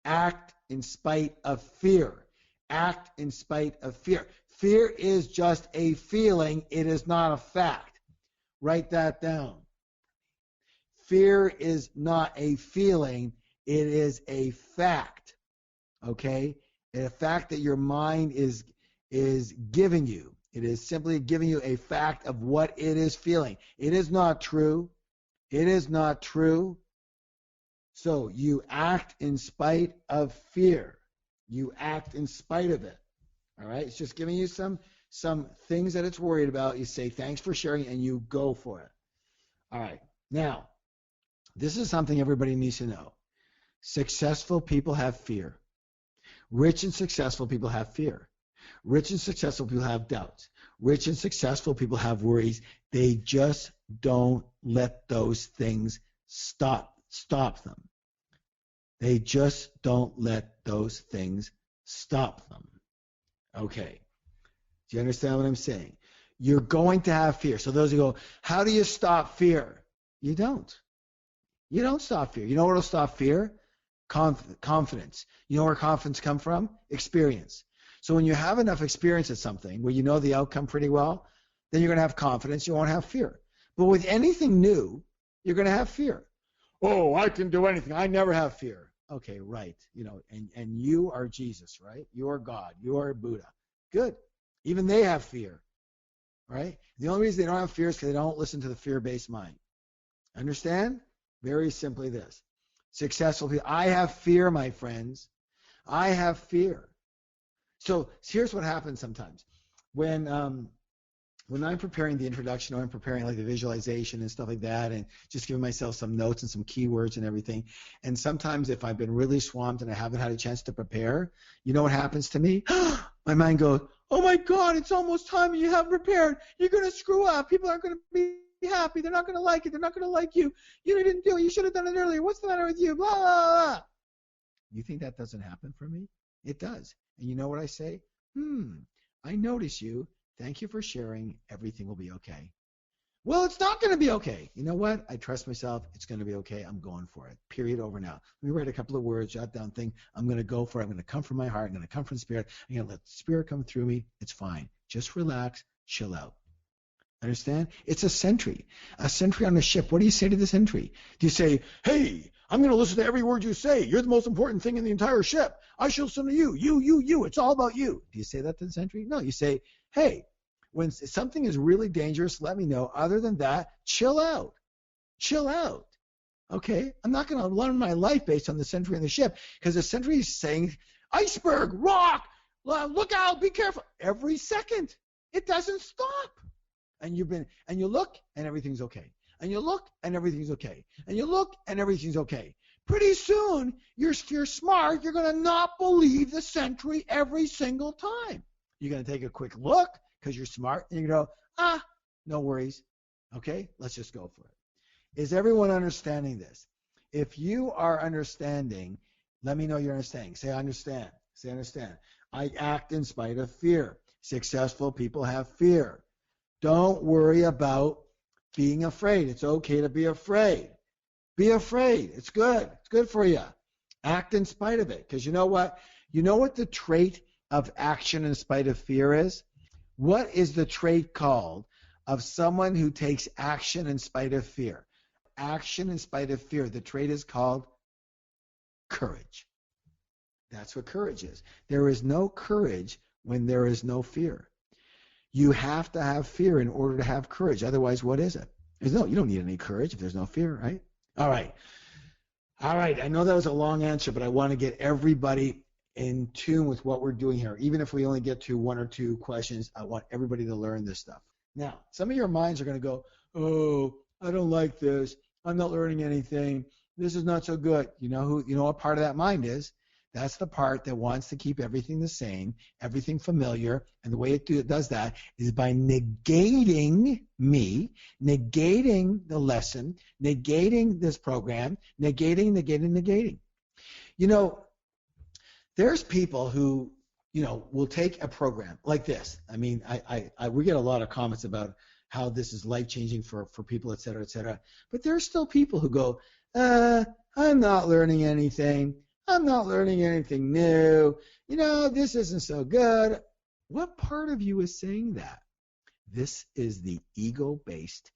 Act in spite of fear. Act in spite of fear. Fear is just a feeling. It is not a fact. Write that down. Fear is not a feeling. It is a fact. Okay? A fact that your mind is giving you. It is simply giving you a fact of what it is feeling. It is not true. It is not true. So you act in spite of fear. You act in spite of it. All right? It's just giving you some things that it's worried about. You say, thanks for sharing, and you go for it. All right. Now, this is something everybody needs to know. Successful people have fear. Rich and successful people have fear. Rich and successful people have doubts. Rich and successful people have worries. They just don't let those things stop stop them. They just don't let those things stop them. Okay. Do you understand what I'm saying? You're going to have fear. So those who go, how do you stop fear? You don't. You don't stop fear. You know what will stop fear? Confidence. You know where confidence comes from? Experience. So when you have enough experience at something where you know the outcome pretty well, then you're going to have confidence. You won't have fear. But with anything new, you're going to have fear. Oh, I can do anything. I never have fear. Okay, right. And you are Jesus, right? You are God. You are Buddha. Good. Even they have fear, right? The only reason they don't have fear is because they don't listen to the fear-based mind. Understand? Very simply this. Successful people. I have fear, my friends. I have fear. So here's what happens sometimes. When I'm preparing the introduction, or I'm preparing like the visualization and stuff like that, and just giving myself some notes and some keywords and everything, and sometimes if I've been really swamped and I haven't had a chance to prepare, you know what happens to me? My mind goes, oh my God, it's almost time and you haven't prepared. You're going to screw up. People aren't going to be happy. They're not going to like it. They're not going to like you. You didn't do it. You should have done it earlier. What's the matter with you? Blah, blah, blah. You think that doesn't happen for me? It does. And you know what I say? I notice you. Thank you for sharing. Everything will be okay. Well, it's not going to be okay. You know what? I trust myself. It's going to be okay. I'm going for it. Period. Over now. Let me write a couple of words, jot down thing. I'm going to go for it. I'm going to come from my heart. I'm going to come from spirit. I'm going to let the spirit come through me. It's fine. Just relax. Chill out. Understand? It's a sentry. A sentry on a ship. What do you say to the sentry? Do you say, hey, I'm going to listen to every word you say. You're the most important thing in the entire ship. I shall listen to you. You. It's all about you. Do you say that to the sentry? No, you say, hey, when something is really dangerous, let me know. Other than that, chill out. Chill out. Okay? I'm not going to run my life based on the sentry on the ship, because the sentry is saying, iceberg, rock, look out, be careful. Every second. It doesn't stop. And you look and everything's okay. And you look and everything's okay. And you look and everything's okay. Pretty soon, if you're smart, you're going to not believe the sentry every single time. You're going to take a quick look because you're smart, and you go, no worries. Okay, let's just go for it. Is everyone understanding this? If you are understanding, let me know you're understanding. Say, I understand. Say, I understand. I act in spite of fear. Successful people have fear. Don't worry about being afraid. It's okay to be afraid. Be afraid. It's good. It's good for you. Act in spite of it. Because you know what? You know what the trait of action in spite of fear is? What is the trait called of someone who takes action in spite of fear? Action in spite of fear. The trait is called courage. That's what courage is. There is no courage when there is no fear. You have to have fear in order to have courage. Otherwise, what is it? You don't need any courage if there's no fear, right? All right. I know that was a long answer, but I want to get everybody in tune with what we're doing here. Even if we only get to one or two questions, I want everybody to learn this stuff. Now, some of your minds are going to go, oh, I don't like this. I'm not learning anything. This is not so good. You know what part of that mind is? That's the part that wants to keep everything the same, everything familiar, and the way it does that is by negating me, negating the lesson, negating this program, negating. There's people who, will take a program like this. I mean, we get a lot of comments about how this is life-changing for people, et cetera, et cetera. But there are still people who go, I'm not learning anything. I'm not learning anything new. This isn't so good. What part of you is saying that? This is the ego-based,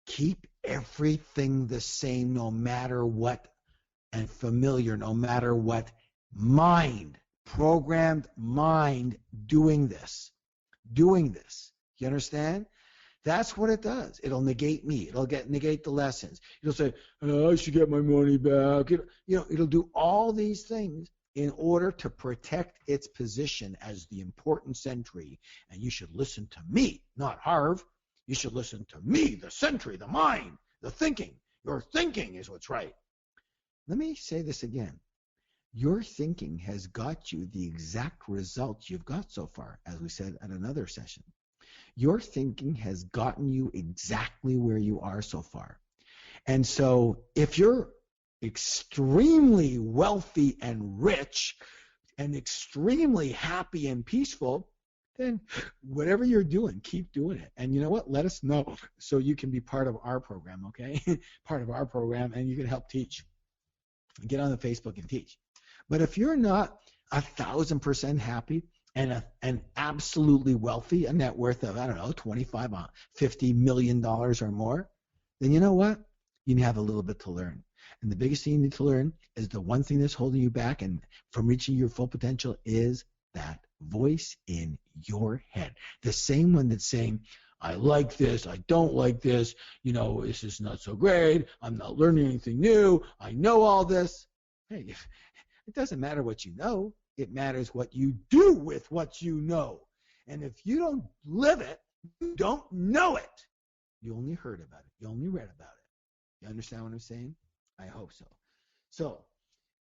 keep everything the same no matter what, and familiar no matter what mind, programmed mind doing this. You understand? That's what it does. It'll negate me. It'll negate the lessons. It'll say, I should get my money back. It'll do all these things in order to protect its position as the important sentry. And you should listen to me, not Harv. You should listen to me, the sentry, the mind, the thinking. Your thinking is what's right. Let me say this again. Your thinking has got you the exact results you've got so far, as we said at another session. Your thinking has gotten you exactly where you are so far. And so if you're extremely wealthy and rich and extremely happy and peaceful, then whatever you're doing, keep doing it. And you know what? Let us know so you can be part of our program, okay? Part of our program, and you can help teach. Get on the Facebook and teach. But if you're not 1,000% happy and absolutely wealthy, a net worth of, I don't know, $25, $50 million or more, then you know what? You have a little bit to learn. And the biggest thing you need to learn is the one thing that's holding you back and from reaching your full potential is that voice in your head. The same one that's saying, I like this, I don't like this, this is not so great, I'm not learning anything new, I know all this. Hey, it doesn't matter what you know, it matters what you do with what you know. And if you don't live it, you don't know it. You only heard about it, you only read about it. You understand what I'm saying? I hope so. So,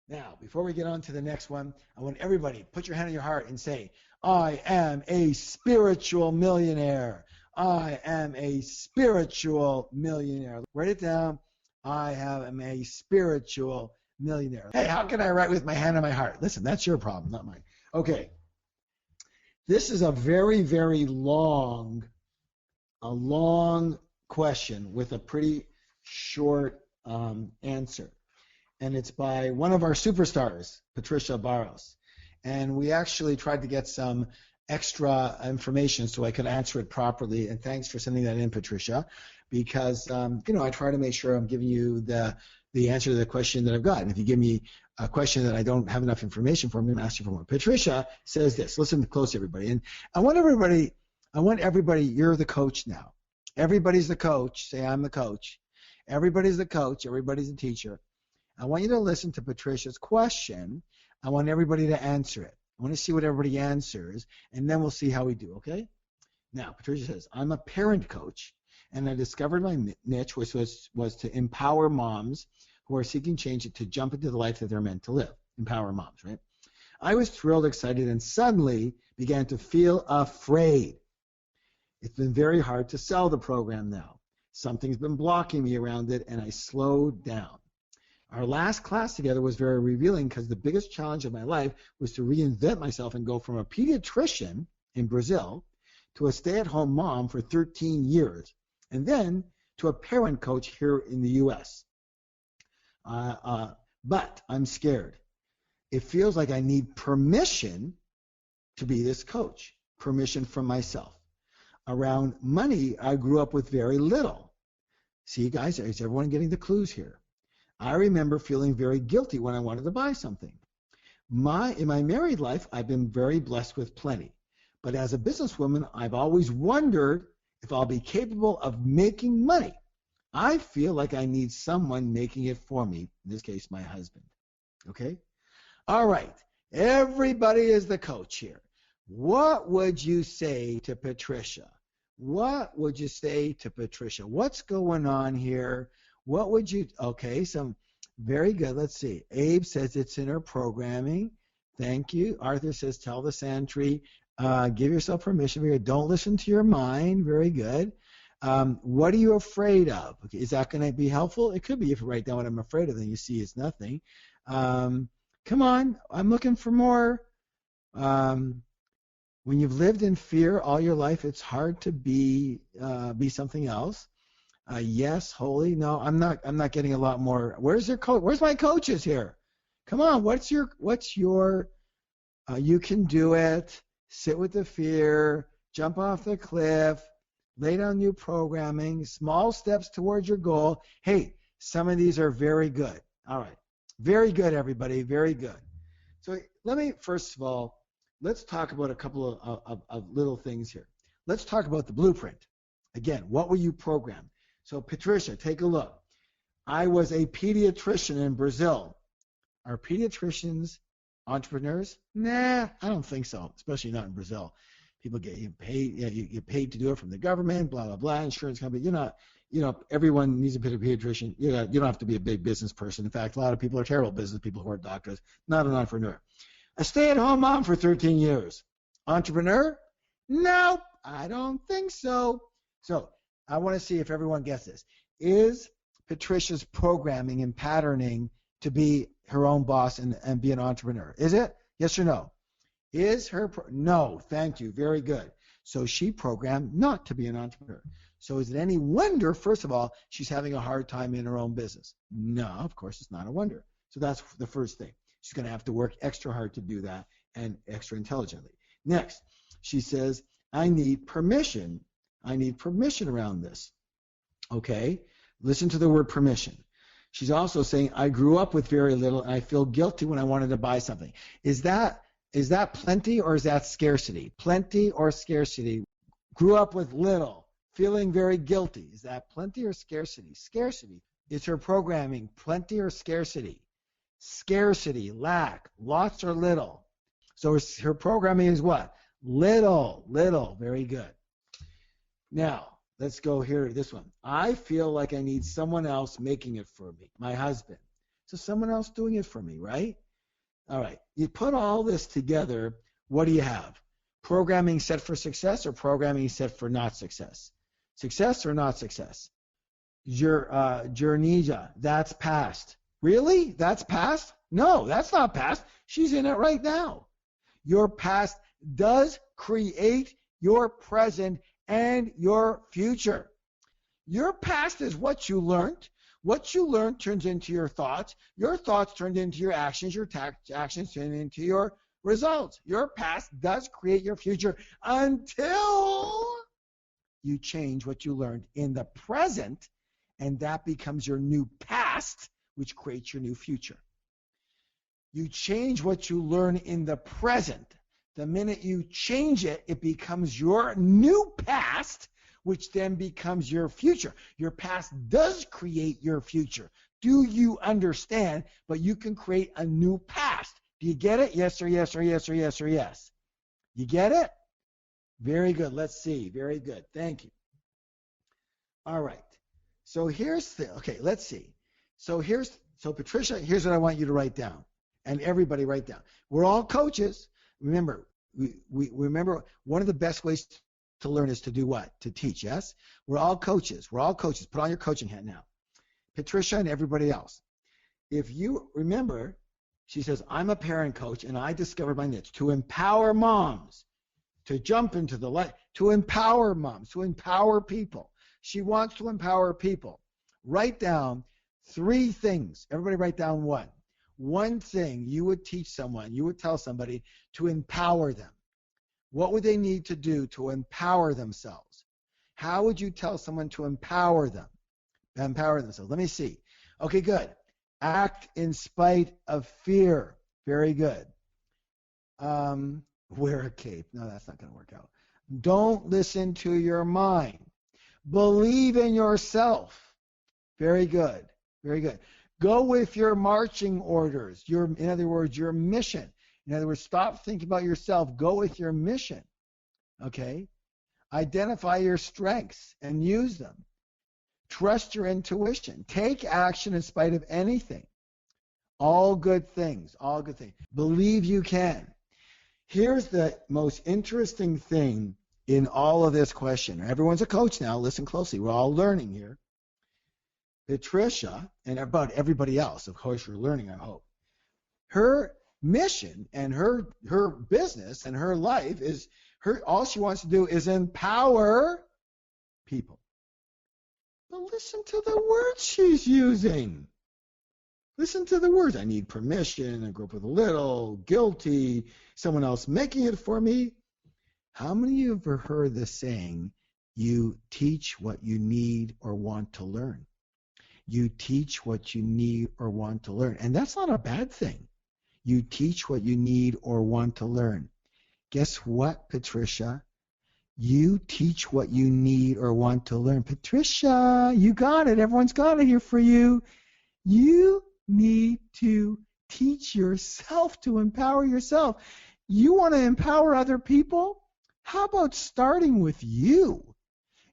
now, before we get on to the next one, I want everybody, put your hand on your heart and say, I am a spiritual millionaire. I am a spiritual millionaire. Write it down. I am a spiritual millionaire. Hey, how can I write with my hand on my heart? Listen, that's your problem, not mine. Okay. This is a very, very long question with a pretty short answer. And it's by one of our superstars, Patricia Barros. And we actually tried to get some extra information so I could answer it properly. And thanks for sending that in, Patricia, because I try to make sure I'm giving you the answer to the question that I've got. And if you give me a question that I don't have enough information for, I'm going to ask you for more. Patricia says this. Listen close, everybody. And I want everybody. You're the coach now. Everybody's the coach. Say I'm the coach. Everybody's the coach. Everybody's the teacher. I want you to listen to Patricia's question. I want everybody to answer it. I want to see what everybody answers, and then we'll see how we do, okay? Now, Patricia says, I'm a parent coach, and I discovered my niche, which was to empower moms who are seeking change to jump into the life that they're meant to live. Empower moms, right? I was thrilled, excited, and suddenly began to feel afraid. It's been very hard to sell the program now. Something's been blocking me around it, and I slowed down. Our last class together was very revealing because the biggest challenge of my life was to reinvent myself and go from a pediatrician in Brazil to a stay-at-home mom for 13 years, and then to a parent coach here in the U.S. But I'm scared. It feels like I need permission to be this coach, permission from myself. Around money, I grew up with very little. See, guys, is everyone getting the clues here? I remember feeling very guilty when I wanted to buy something. In my married life, I've been very blessed with plenty. But as a businesswoman, I've always wondered if I'll be capable of making money. I feel like I need someone making it for me, in this case, my husband. Okay? All right. Everybody is the coach here. What would you say to Patricia? What would you say to Patricia? What's going on here? What would you, okay, some, very good, let's see. Abe says it's in her programming. Thank you. Arthur says tell the Santry, give yourself permission. Don't listen to your mind. Very good. What are you afraid of? Okay, is that going to be helpful? It could be if you write down what I'm afraid of, then you see it's nothing. Come on, I'm looking for more. When you've lived in fear all your life, it's hard to be something else. Yes, holy. No, I'm not getting a lot more. Where's your coach? Where's my coaches here? Come on, what's your you can do it. Sit with the fear, jump off the cliff, lay down new programming, small steps towards your goal. Hey, some of these are very good. All right. Very good, everybody. Very good. So let me, first of all, let's talk about a couple of little things here. Let's talk about the blueprint. Again, what were you programmed? So, Patricia, take a look. I was a pediatrician in Brazil. Are pediatricians entrepreneurs? Nah, I don't think so, especially not in Brazil. People get paid, you get paid to do it from the government, blah, blah, blah, insurance company. You're not, everyone needs a pediatrician. You don't have to be a big business person. In fact, a lot of people are terrible business people who are doctors, not an entrepreneur. A stay-at-home mom for 13 years. Entrepreneur? No, I don't think so. So, I want to see if everyone gets this. Is Patricia's programming and patterning to be her own boss and be an entrepreneur? Is it? Yes or no? No, thank you. Very good. So she programmed not to be an entrepreneur. So is it any wonder, first of all, she's having a hard time in her own business? No, of course it's not a wonder. So that's the first thing. She's going to have to work extra hard to do that and extra intelligently. Next, she says, I need permission. I need permission around this. Okay? Listen to the word permission. She's also saying, I grew up with very little and I feel guilty when I wanted to buy something. Is that plenty or is that scarcity? Plenty or scarcity? Grew up with little, feeling very guilty. Is that plenty or scarcity? Scarcity. Is her programming plenty or scarcity? Scarcity, lack, lots or little. So her programming is what? Little. Very good. Now, let's go here to this one. I feel like I need someone else making it for me, my husband. So someone else doing it for me, right? All right. You put all this together, what do you have? Programming set for success or programming set for not success? Success or not success? Jernija, that's past. Really? That's past? No, that's not past. She's in it right now. Your past does create your present and your future. Your past is what you learned. What you learned turns into your thoughts. Your thoughts turned into your actions. Your actions turn into your results. Your past does create your future until you change what you learned in the present, and that becomes your new past, which creates your new future. You change what you learn in the present. The minute you change it, it becomes your new past, which then becomes your future. Your past does create your future. Do you understand? But you can create a new past. Do you get it? Yes or yes or yes or yes or yes. You get it? Very good. Let's see. Very good. Thank you. All right. So let's see. So Patricia, here's what I want you to write down. And everybody write down. We're all coaches. Remember, we remember one of the best ways to learn is to do what? To teach, yes? We're all coaches. We're all coaches. Put on your coaching hat now. Patricia and everybody else. If you remember, she says, I'm a parent coach and I discovered my niche to empower moms, to jump into the light, to empower moms, to empower people. She wants to empower people. Write down 3 things. Everybody write down one. One thing you would teach someone, you would tell somebody to empower them. What would they need to do to empower themselves? How would you tell someone to empower them? Empower themselves. Let me see. Okay, good. Act in spite of fear. Very good. Wear a cape. No, that's not going to work out. Don't listen to your mind. Believe in yourself. Very good. Very good. Go with your marching orders. In other words, your mission. In other words, stop thinking about yourself. Go with your mission. Okay? Identify your strengths and use them. Trust your intuition. Take action in spite of anything. All good things. All good things. Believe you can. Here's the most interesting thing in all of this question. Everyone's a coach now. Listen closely. We're all learning here. Patricia, and about everybody else, of course you're learning, I hope. Her mission and her business and her life is all she wants to do is empower people. But listen to the words she's using. Listen to the words. I need permission, I grew up with a little, guilty, someone else making it for me. How many of you have ever heard the saying, you teach what you need or want to learn? You teach what you need or want to learn. And that's not a bad thing. You teach what you need or want to learn. Guess what, Patricia? You teach what you need or want to learn. Patricia, you got it. Everyone's got it here for you. You need to teach yourself to empower yourself. You want to empower other people? How about starting with you?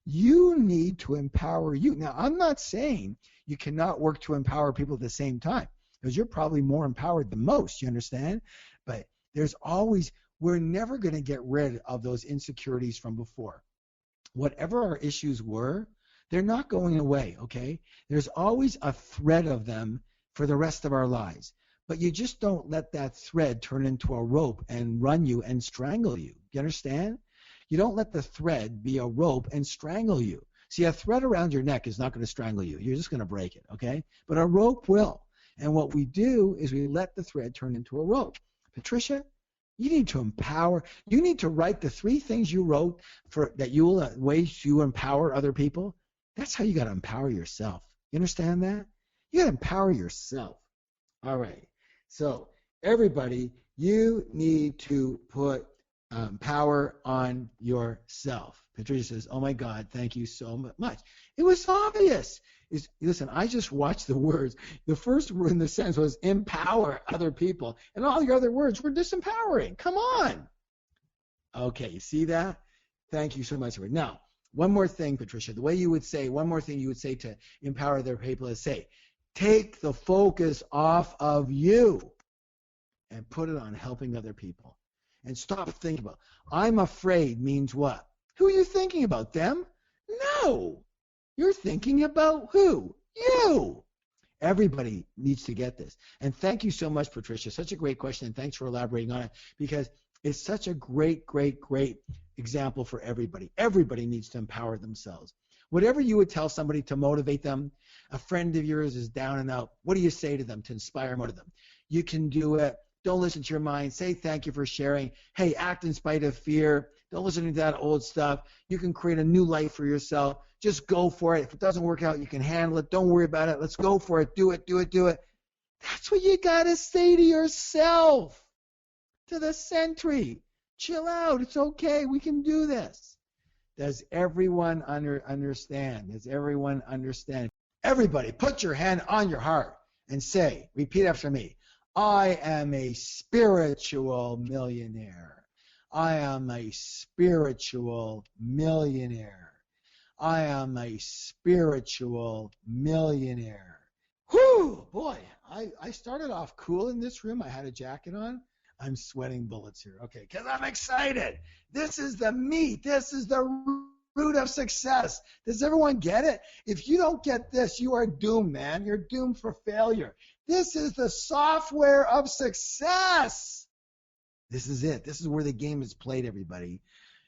You need to empower you. Now, I'm not saying you cannot work to empower people at the same time, because you're probably more empowered than most, you understand? But we're never going to get rid of those insecurities from before. Whatever our issues were, They're not going away, okay? There's always a thread of them for the rest of our lives. But you just don't let that thread turn into a rope and run you and strangle you. You understand? You don't let the thread be a rope and strangle you. See, a thread around your neck is not going to strangle you. You're just going to break it, okay? But a rope will. And what we do is we let the thread turn into a rope. Patricia, you need to empower. You need to write the 3 things you wrote for that you will ways you empower other people. That's how you got to empower yourself. You understand that? You got to empower yourself. All right. So everybody, you need to put power on yourself. Patricia says, "Oh my God, thank you so much." It was obvious. Listen, I just watched the words. The first word in the sentence was empower other people, and all the other words were disempowering. Come on. Okay, you see that? Thank you so much. Now, one more thing, Patricia. The way you would say, one more thing you would say to empower other people is say, take the focus off of you and put it on helping other people. And stop thinking about, I'm afraid means what? Who are you thinking about? Them? No. You're thinking about who? You. Everybody needs to get this. And thank you so much, Patricia. Such a great question, and thanks for elaborating on it, because it's such a great, great, great example for everybody. Everybody needs to empower themselves. Whatever you would tell somebody to motivate them, a friend of yours is down and out, what do you say to them to inspire and motivate them? You can do it. Don't listen to your mind. Say thank you for sharing. Hey, act in spite of fear. Don't listen to that old stuff. You can create a new life for yourself. Just go for it. If it doesn't work out, you can handle it. Don't worry about it. Let's go for it. Do it, do it, do it. That's what you got to say to yourself. To the sentry. Chill out. It's okay. We can do this. Does everyone understand? Does everyone understand? Everybody, put your hand on your heart and say, repeat after me, I am a spiritual millionaire. I am a spiritual millionaire. I am a spiritual millionaire. Whew, boy, I started off cool in this room. I had a jacket on. I'm sweating bullets here. Okay, because I'm excited. This is the meat. This is the root of success. Does everyone get it? If you don't get this, you are doomed, man. You're doomed for failure. This is the software of success. This is it. This is where the game is played, everybody.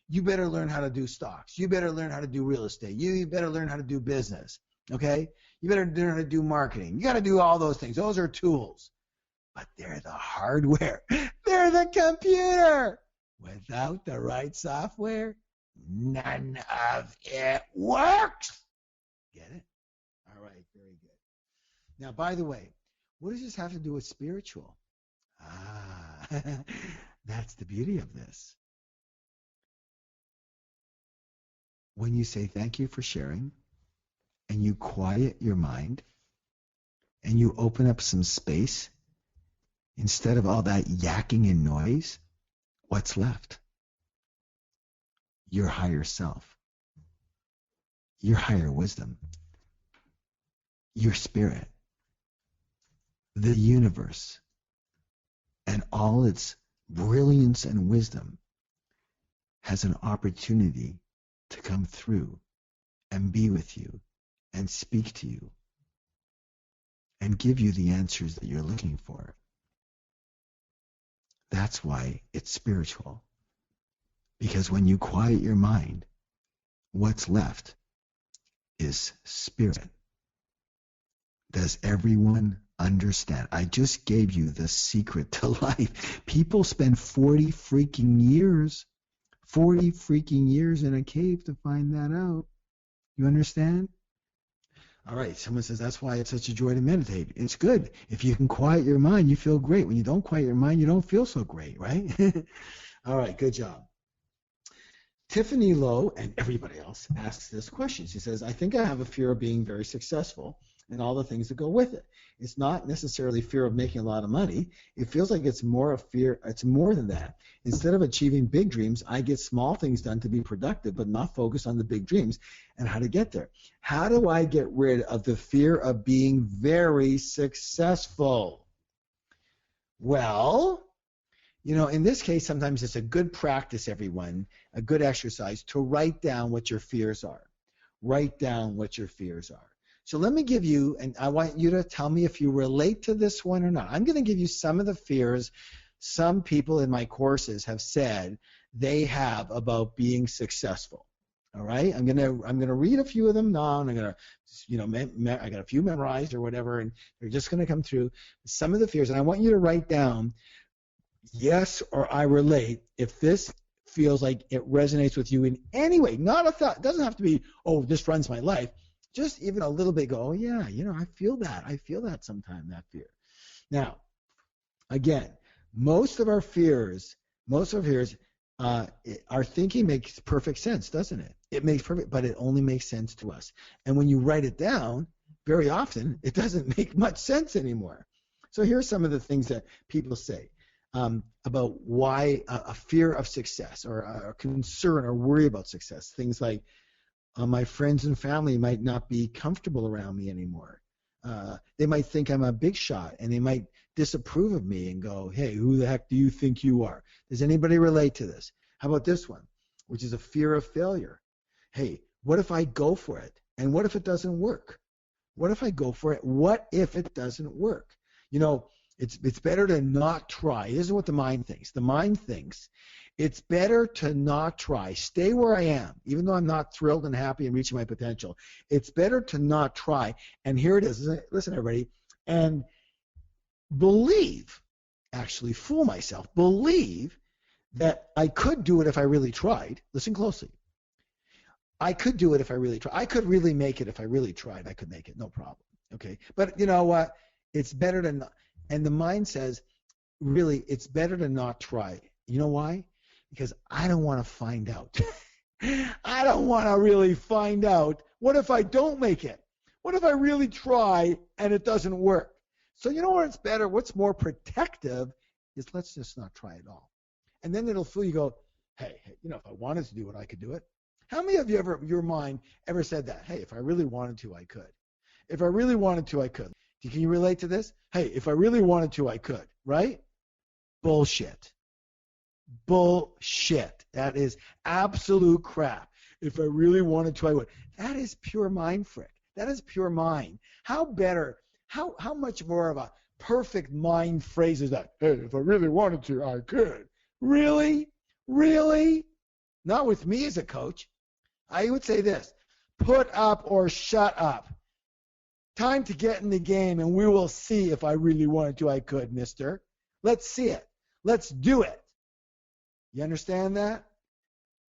You better learn how to do stocks. You better learn how to do real estate. You better learn how to do business, okay? You better learn how to do marketing. You got to do all those things. Those are tools. But they're the hardware. They're the computer. Without the right software, none of it works. Get it? All right, very good. Now, by the way, what does this have to do with spiritual? That's the beauty of this. When you say thank you for sharing, and you quiet your mind, and you open up some space, instead of all that yakking and noise, what's left? Your higher self, your higher wisdom, your spirit, the universe, and all its brilliance and wisdom has an opportunity to come through and be with you and speak to you and give you the answers that you're looking for. That's why it's spiritual. Because when you quiet your mind, what's left is spirit. Does everyone understand? I just gave you the secret to life. People spend 40 freaking years in a cave to find that out. You understand? All right, someone says that's why it's such a joy to meditate. It's good. If you can quiet your mind, you feel great. When you don't quiet your mind, you don't feel so great, right? All right, good job. Tiffany Lowe and everybody else asks this question. She says, I think I have a fear of being very successful and all the things that go with it. It's not necessarily fear of making a lot of money. It feels like it's more of fear. It's more than that. Instead of achieving big dreams, I get small things done to be productive, but not focus on the big dreams and how to get there. How do I get rid of the fear of being very successful? Well, in this case, sometimes it's a good practice, everyone, a good exercise to write down what your fears are. write down what your fears are. So let me give you, and I want you to tell me if you relate to this one or not. I'm going to give you some of the fears some people in my courses have said they have about being successful. All right, I'm gonna read a few of them now, and I'm gonna, I got a few memorized or whatever, and they're just gonna come through some of the fears, and I want you to write down yes or I relate if this feels like it resonates with you in any way. Not a thought. It doesn't have to be, oh, this runs my life. Just even a little bit. Go, oh yeah, I feel that. I feel that sometimes. That fear. Now, again, most of our fears, our thinking makes perfect sense, doesn't it? It makes perfect, but it only makes sense to us. And when you write it down, very often it doesn't make much sense anymore. So here's some of the things that people say about why a fear of success or a concern or worry about success. Things like my friends and family might not be comfortable around me anymore. They might think I'm a big shot, and they might disapprove of me and go, hey, who the heck do you think you are? Does anybody relate to this? How about this one, which is a fear of failure? Hey, what if I go for it? And what if it doesn't work? What if I go for it? What if it doesn't work? It's better to not try. This is what the mind thinks. The mind thinks it's better to not try. Stay where I am, even though I'm not thrilled and happy and reaching my potential. It's better to not try. And here it is. Listen, everybody. And fool myself, believe that I could do it if I really tried. Listen closely. I could do it if I really tried. I could really make it if I really tried. I could make it, no problem. Okay? But you know what? It's better to not. And the mind says, really, it's better to not try. You know why? Because I don't want to find out. I don't want to really find out. What if I don't make it? What if I really try and it doesn't work? So you know what's better? What's more protective is let's just not try at all. And then it'll fool you. Go, hey, if I wanted to do it, I could do it. How many of you your mind ever said that? Hey, if I really wanted to, I could. If I really wanted to, I could. Can you relate to this? Hey, if I really wanted to, I could, right? Bullshit. Bullshit. That is absolute crap. If I really wanted to, I would. That is pure mind frick. That is pure mind. How much more of a perfect mind phrase is that? Hey, if I really wanted to, I could. Really? Really? Not with me as a coach. I would say this. Put up or shut up. Time to get in the game, and we will see if I really wanted to, I could, mister. Let's see it. Let's do it. You understand that?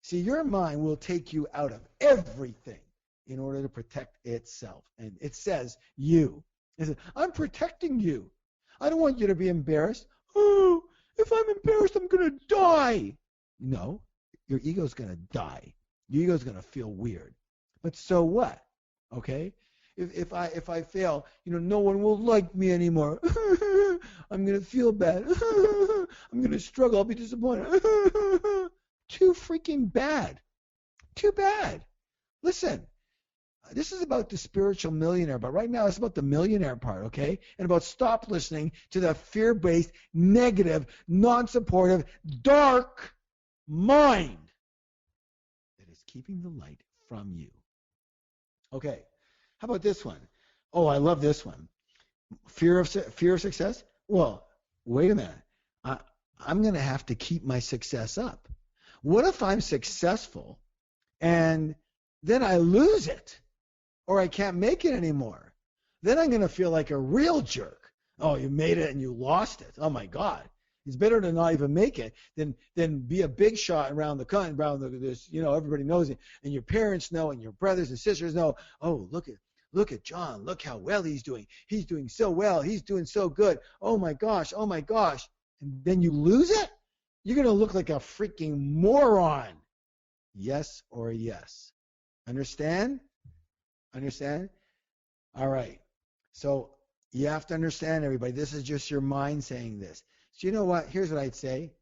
See, your mind will take you out of everything in order to protect itself. And it says you. It says, I'm protecting you. I don't want you to be embarrassed. Oh, if I'm embarrassed, I'm going to die. No, your ego's going to die. Your ego's going to feel weird. But so what? Okay? If I fail, no one will like me anymore. I'm going to feel bad. I'm going to struggle. I'll be disappointed. Too freaking bad. Too bad. Listen, this is about the spiritual millionaire, but right now it's about the millionaire part, okay? And about stop listening to the fear-based, negative, non-supportive, dark mind that is keeping the light from you. Okay. How about this one? Oh, I love this one. Fear of success? Well, wait a minute. I'm going to have to keep my success up. What if I'm successful and then I lose it or I can't make it anymore? Then I'm going to feel like a real jerk. Oh, you made it and you lost it. Oh, my God. It's better to not even make it than be a big shot around the country, this, everybody knows it, and your parents know, and your brothers and sisters know. Oh, look at John. Look how well he's doing. He's doing so well. He's doing so good. Oh my gosh. Oh my gosh. And then you lose it? You're going to look like a freaking moron. Yes or yes. Understand? Understand? All right. So you have to understand, everybody. This is just your mind saying this. So you know what? Here's what I'd say.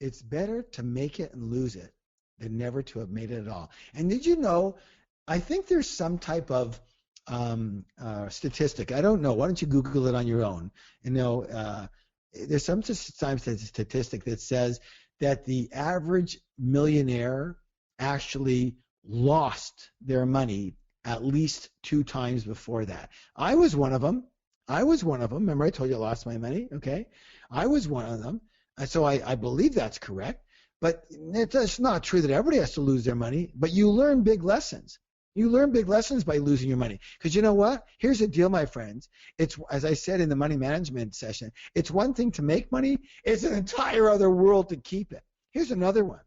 It's better to make it and lose it than never to have made it at all. And did you know, I think there's some type of statistic. I don't know. Why don't you Google it on your own? There's some statistic that says that the average millionaire actually lost their money at least 2 times before that. I was one of them. Remember I told you I lost my money? Okay. I was one of them. And so I believe that's correct. But it's not true that everybody has to lose their money. But you learn big lessons. You learn big lessons by losing your money. Because you know what? Here's the deal, my friends. It's, as I said in the money management session, it's one thing to make money. It's an entire other world to keep it. Here's another one.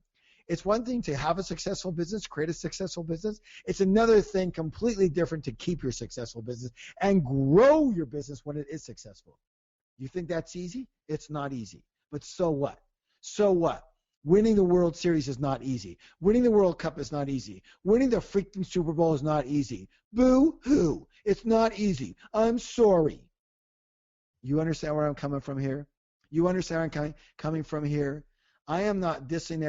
It's one thing to have a successful business, create a successful business. It's another thing completely different to keep your successful business and grow your business when it is successful. You think that's easy? It's not easy. But so what? So what? Winning the World Series is not easy. Winning the World Cup is not easy. Winning the freaking Super Bowl is not easy. Boo-hoo. It's not easy. I'm sorry. You understand where I'm coming from here? You understand where I'm coming from here? I am not dissing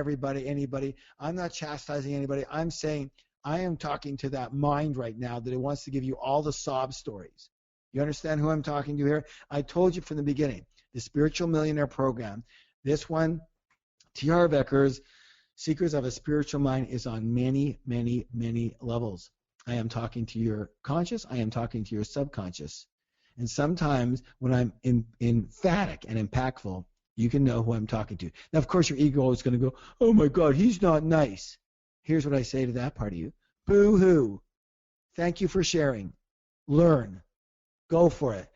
anybody. I'm not chastising anybody. I'm saying I am talking to that mind right now that it wants to give you all the sob stories. You understand who I'm talking to here? I told you from the beginning, the Spiritual Millionaire Program, this one, T. Harv Eker's Secrets of a Spiritual Mind, is on many, many, many levels. I am talking to your conscious. I am talking to your subconscious. And sometimes when I'm emphatic and impactful, you can know who I'm talking to. Now, of course, your ego is going to go, oh, my God, he's not nice. Here's what I say to that part of you. Boo-hoo. Thank you for sharing. Learn. Go for it.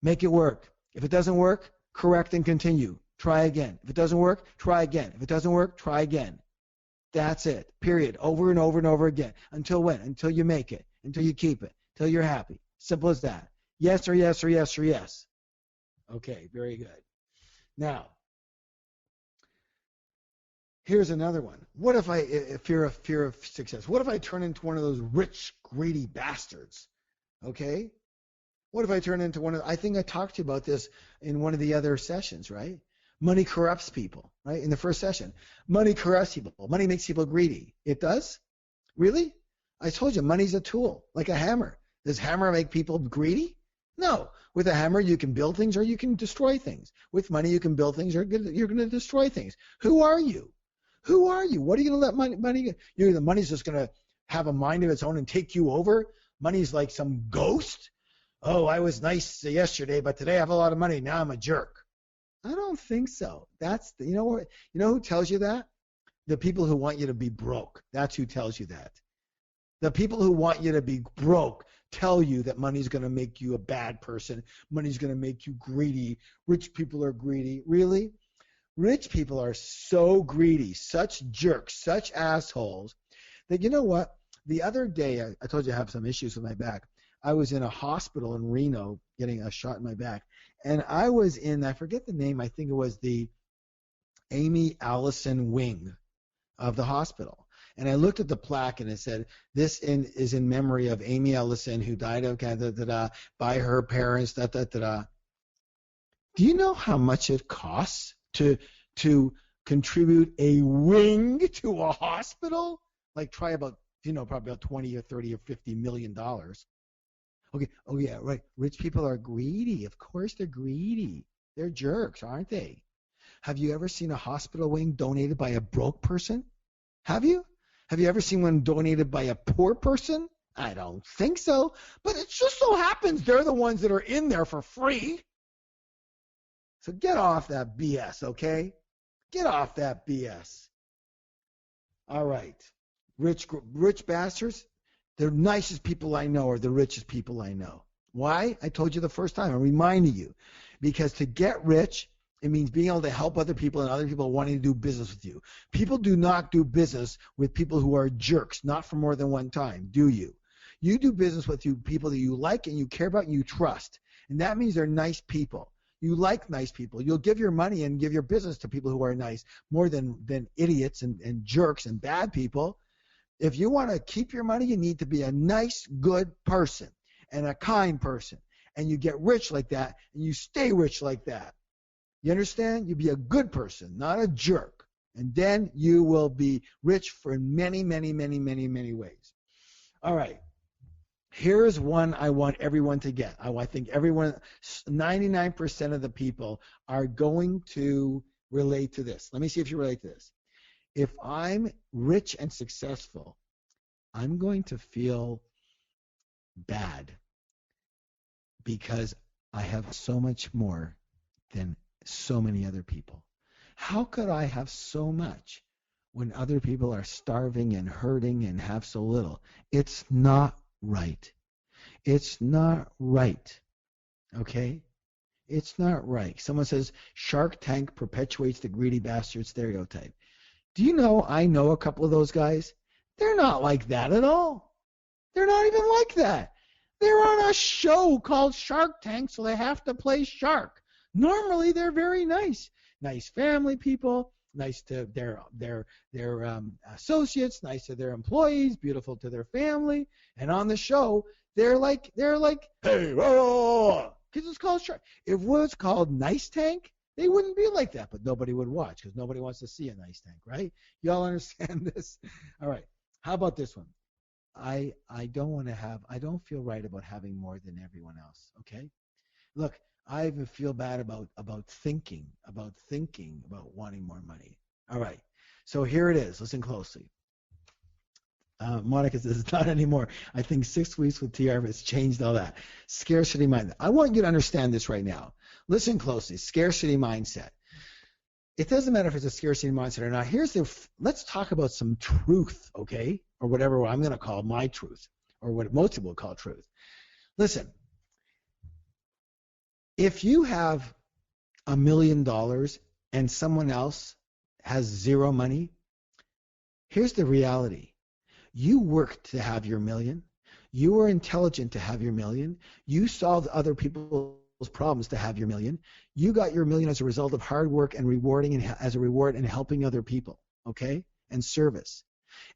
Make it work. If it doesn't work, correct and continue. Try again. If it doesn't work, try again. If it doesn't work, try again. That's it. Period. Over and over and over again. Until when? Until you make it. Until you keep it. Until you're happy. Simple as that. Yes or yes or yes or yes. Okay, very good. Now, here's another one. What if fear of success? What if I turn into one of those rich, greedy bastards? Okay? What if I turn into one of, I think I talked to you about this in one of the other sessions, right? Money corrupts people, right? In the first session. Money corrupts people. Money makes people greedy. It does? Really? I told you, money's a tool, like a hammer. Does hammer make people greedy? No. With a hammer, you can build things or you can destroy things. With money, you can build things or you're going to destroy things. Who are you? Who are you? What are you going to let money the money's just going to have a mind of its own and take you over? Money's like some ghost? Oh, I was nice yesterday, but today I have a lot of money. Now I'm a jerk. I don't think so. That's you know who tells you that? The people who want you to be broke. That's who tells you that. The people who want you to be broke tell you that money's going to make you a bad person. Money's going to make you greedy. Rich people are greedy. Really? Rich people are so greedy, such jerks, such assholes, that you know what? The other day, I told you I have some issues with my back. I was in a hospital in Reno getting a shot in my back. And I was in, I forget the name, I think it was the Amy Allison wing of the hospital. And I looked at the plaque and it said, this is in memory of Amy Allison, who died of by her parents, Do you know how much it costs to contribute a wing to a hospital? Like try about, probably about 20 or 30 or $50 million. Okay. Oh, yeah, right. Rich people are greedy. Of course they're greedy. They're jerks, aren't they? Have you ever seen a hospital wing donated by a broke person? Have you? Have you ever seen one donated by a poor person? I don't think so. But it just so happens they're the ones that are in there for free. So get off that BS, okay? Get off that BS. All right. Rich bastards, the nicest people I know are the richest people I know. Why? I told you the first time. I'm reminding you. Because to get rich, it means being able to help other people and other people wanting to do business with you. People do not do business with people who are jerks, not for more than one time, do you? You do business with people that you like and you care about and you trust. And that means they're nice people. You like nice people. You'll give your money and give your business to people who are nice more than idiots and jerks and bad people. If you want to keep your money, you need to be a nice, good person and a kind person. And you get rich like that and you stay rich like that. You understand? You be a good person, not a jerk. And then you will be rich for many, many, many, many, many ways. All right. Here's one I want everyone to get. I think everyone, 99% of the people are going to relate to this. Let me see if you relate to this. If I'm rich and successful, I'm going to feel bad because I have so much more than so many other people. How could I have so much when other people are starving and hurting and have so little? It's not right. It's not right. Okay? It's not right. Someone says Shark Tank perpetuates the greedy bastard stereotype. Do you know I know a couple of those guys? They're not like that at all. They're not even like that. They're on a show called Shark Tank, so they have to play shark. Normally, they're very nice. Nice family people, nice to their associates, nice to their employees, beautiful to their family. And on the show, they're like, hey, because it's called Shark. If it was called Nice Tank, they wouldn't be like that, but nobody would watch because nobody wants to see a nice tank, right? You all understand this? All right. How about this one? I don't feel right about having more than everyone else, okay? Look, I even feel bad about thinking about wanting more money. All right. So here it is. Listen closely. Monica says, not anymore. I think 6 weeks with TR has changed all that. Scarcity mindset. I want you to understand this right now. Listen closely. Scarcity mindset. It doesn't matter if it's a scarcity mindset or not. Let's talk about some truth, okay? Or whatever I'm going to call my truth, or what most people call truth. Listen, if you have $1 million and someone else has zero money, here's the reality. You worked to have your million. You were intelligent to have your million. You solved other people's problems to have your million. You got your million as a result of hard work and rewarding, and as a reward and helping other people, okay? And service.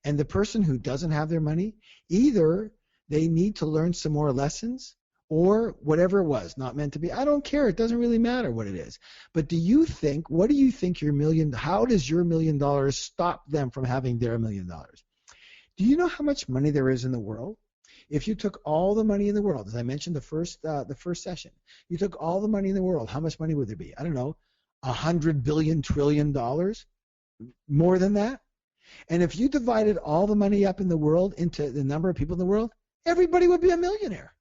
And the person who doesn't have their money, either they need to learn some more lessons or whatever it was, not meant to be. I don't care. It doesn't really matter what it is. But what do you think how does your $1 million stop them from having their $1 million? Do you know how much money there is in the world? If you took all the money in the world, as I mentioned the first session, you took all the money in the world, how much money would there be? I don't know, $100 billion trillion, more than that. And if you divided all the money up in the world into the number of people in the world, everybody would be a millionaire.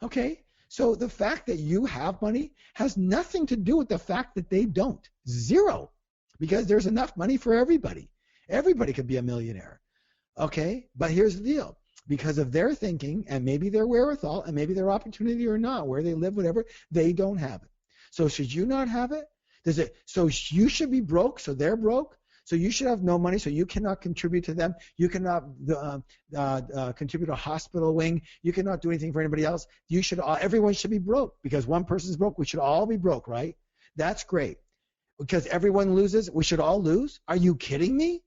Okay? So the fact that you have money has nothing to do with the fact that they don't. Zero. Because there's enough money for everybody. Everybody could be a millionaire. Okay? But here's the deal. Because of their thinking and maybe their wherewithal and maybe their opportunity or not, where they live, whatever, they don't have it. So should you not have it? So you should be broke, so they're broke. So you should have no money, so you cannot contribute to them. You cannot contribute to a hospital wing. You cannot do anything for anybody else. Everyone should be broke because one person's broke. We should all be broke, right? That's great. Because everyone loses, we should all lose? Are you kidding me?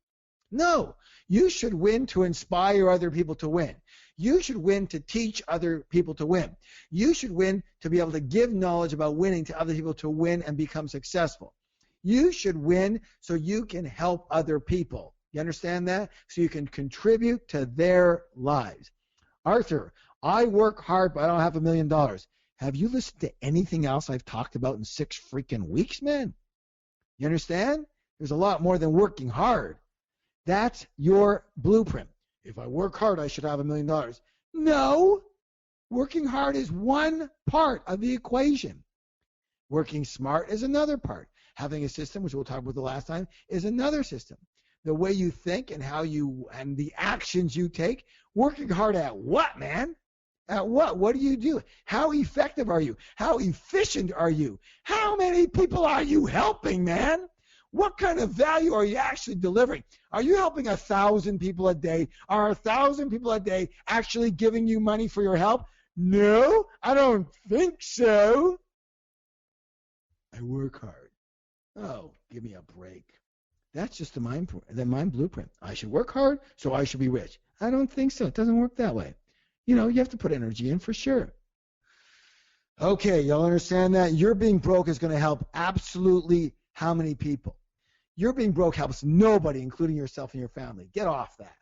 No. You should win to inspire other people to win. You should win to teach other people to win. You should win to be able to give knowledge about winning to other people to win and become successful. You should win so you can help other people. You understand that? So you can contribute to their lives. Arthur, I work hard, but I don't have $1 million. Have you listened to anything else I've talked about in 6 freaking weeks, man? You understand? There's a lot more than working hard. That's your blueprint. If I work hard, I should have $1 million. No. Working hard is one part of the equation. Working smart is another part. Having a system, which we'll talk about the last time, is another system. The way you think and and the actions you take. Working hard at what, man? At what? What do you do? How effective are you? How efficient are you? How many people are you helping, man? What kind of value are you actually delivering? Are you helping 1,000 people a day? Are 1,000 people a day actually giving you money for your help? No, I don't think so. I work hard. Oh, give me a break. That's just the mind blueprint. I should work hard, so I should be rich. I don't think so. It doesn't work that way. You have to put energy in for sure. Okay, y'all understand that? Your being broke is going to help absolutely how many people? Your being broke helps nobody, including yourself and your family. Get off that.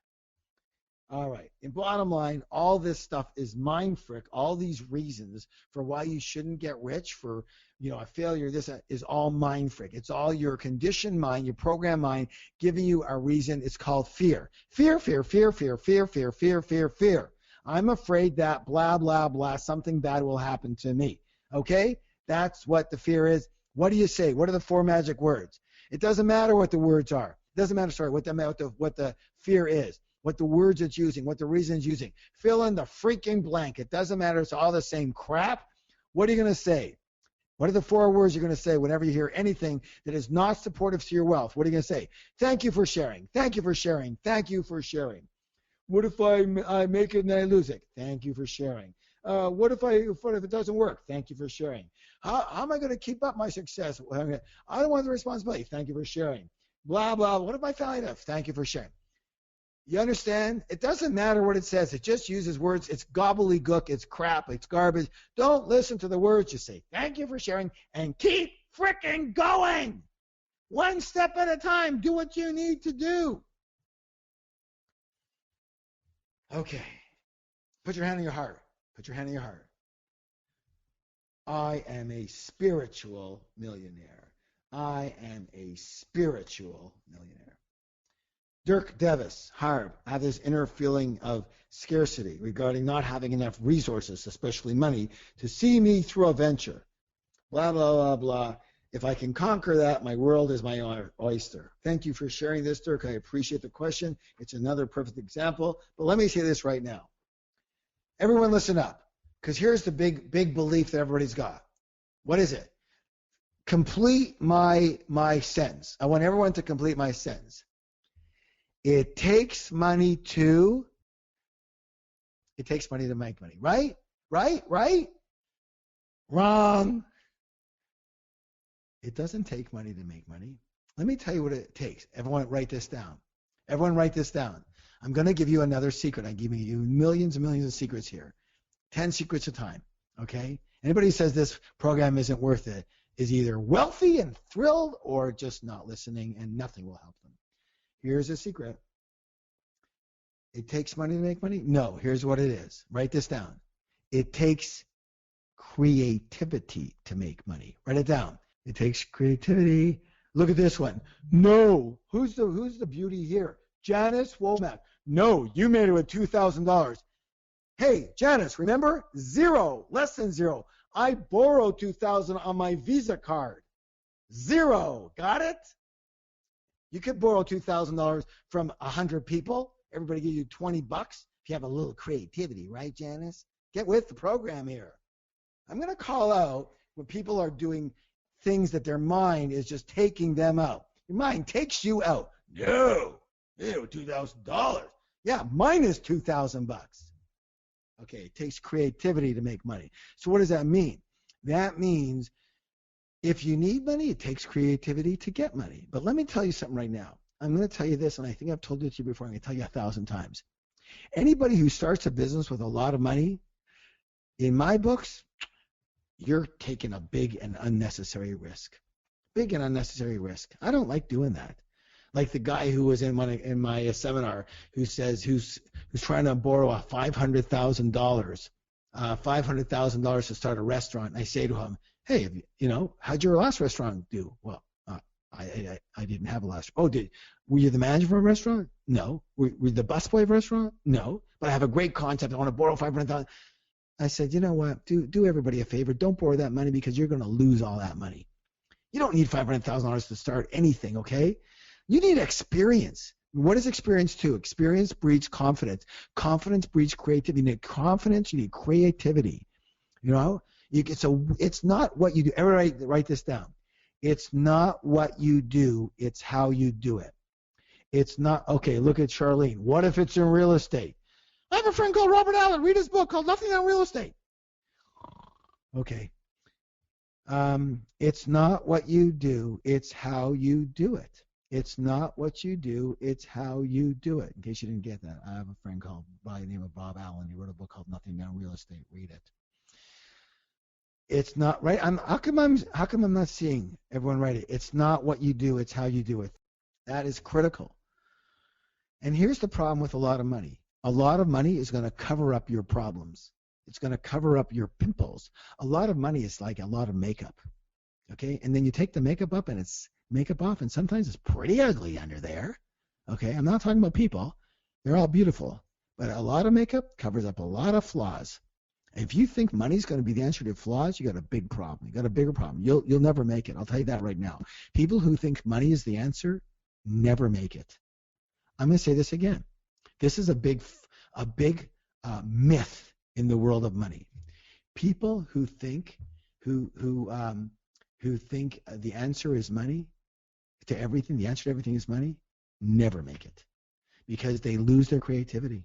All right. And bottom line, all this stuff is mind frick. All these reasons for why you shouldn't get rich, for a failure, this is all mind frick. It's all your conditioned mind, your program mind giving you a reason. It's called fear. Fear, fear, fear, fear, fear, fear, fear, fear, fear. I'm afraid that blah, blah, blah, something bad will happen to me. Okay? That's what the fear is. What do you say? What are the 4 magic words? It doesn't matter what the words are. It doesn't matter, what the fear is, what the words it's using, what the reason it's using. Fill in the freaking blank. It doesn't matter. It's all the same crap. What are you going to say? What are the 4 words you're going to say whenever you hear anything that is not supportive to your wealth? What are you going to say? Thank you for sharing. Thank you for sharing. Thank you for sharing. What if I make it and I lose it? Thank you for sharing. What if it doesn't work? Thank you for sharing. How am I going to keep up my success? I don't want the responsibility. Thank you for sharing. Blah, blah. What if I fail enough? Thank you for sharing. You understand? It doesn't matter what it says. It just uses words. It's gobbledygook. It's crap. It's garbage. Don't listen to the words. Just say, thank you for sharing, and keep freaking going. One step at a time. Do what you need to do. Okay. Put your hand on your heart. Put your hand on your heart. I am a spiritual millionaire. I am a spiritual millionaire. Dirk Devis, Harb, I have this inner feeling of scarcity regarding not having enough resources, especially money, to see me through a venture. Blah, blah, blah, blah. If I can conquer that, my world is my oyster. Thank you for sharing this, Dirk. I appreciate the question. It's another perfect example. But let me say this right now. Everyone listen up, because here's the big belief that everybody's got. What is it? Complete my sentence. I want everyone to complete my sentence. It takes money to make money. Right? Right? Wrong. It doesn't take money to make money. Let me tell you what it takes. Everyone write this down. I'm going to give you another secret. I'm giving you millions and millions of secrets here. 10 secrets a time. Okay? Anybody who says this program isn't worth it is either wealthy and thrilled or just not listening, and nothing will help them. Here's a secret. It takes money to make money? No, here's what it is. Write this down. It takes creativity to make money. Write it down. It takes creativity. Look at this one. No. Who's the beauty here? Janice Womack. No, you made it with $2,000. Hey, Janice, remember? 0, less than 0. I borrowed $2,000 on my Visa card. 0. Got it? You could borrow $2,000 from 100 people. Everybody gives you $20 if you have a little creativity, right, Janice? Get with the program here. I'm going to call out when people are doing things that their mind is just taking them out. Your mind takes you out. No, $2,000. Yeah, mine is $2,000. Okay, it takes creativity to make money. So what does that mean? That means if you need money, it takes creativity to get money. But let me tell you something right now. I'm going to tell you this, and I think I've told it to you before. I'm going to tell you 1,000 times. Anybody who starts a business with a lot of money, in my books, you're taking a big and unnecessary risk. Big and unnecessary risk. I don't like doing that. Like the guy who was in my seminar who says who's trying to borrow a $500,000, $500,000 to start a restaurant. And I say to him, hey, how'd your last restaurant do? Well, I didn't have a last. Oh, were you the manager of a restaurant? No. Were you the busboy of a restaurant? No. But I have a great concept. I want to borrow $500,000. I said, you know what? Do everybody a favor. Don't borrow that money because you're going to lose all that money. You don't need $500,000 to start anything, okay? You need experience. What is experience to? Experience breeds confidence. Confidence breeds creativity. You need confidence. You need creativity. It's not what you do. Everybody write this down. It's not what you do. It's how you do it. It's not, okay, look at Charlene. What if it's in real estate? I have a friend called Robert Allen. Read his book called Nothing on Real Estate. Okay. It's not what you do. It's how you do it. It's not what you do. It's how you do it. In case you didn't get that, I have a friend called by the name of Bob Allen. He wrote a book called Nothing on Real Estate. Read it. It's not right. How come I'm not seeing everyone write it? It's not what you do. It's how you do it. That is critical. And here's the problem with a lot of money. A lot of money is going to cover up your problems. It's going to cover up your pimples. A lot of money is like a lot of makeup. Okay, and then you take the makeup up and it's makeup off, and sometimes it's pretty ugly under there. Okay, I'm not talking about people. They're all beautiful. But a lot of makeup covers up a lot of flaws. If you think money's going to be the answer to flaws, you got a big problem. You got a bigger problem. You'll never make it. I'll tell you that right now. People who think money is the answer never make it. I'm going to say this again. This is a big myth in the world of money. People who think the answer is money to everything, the answer to everything is money, never make it because they lose their creativity.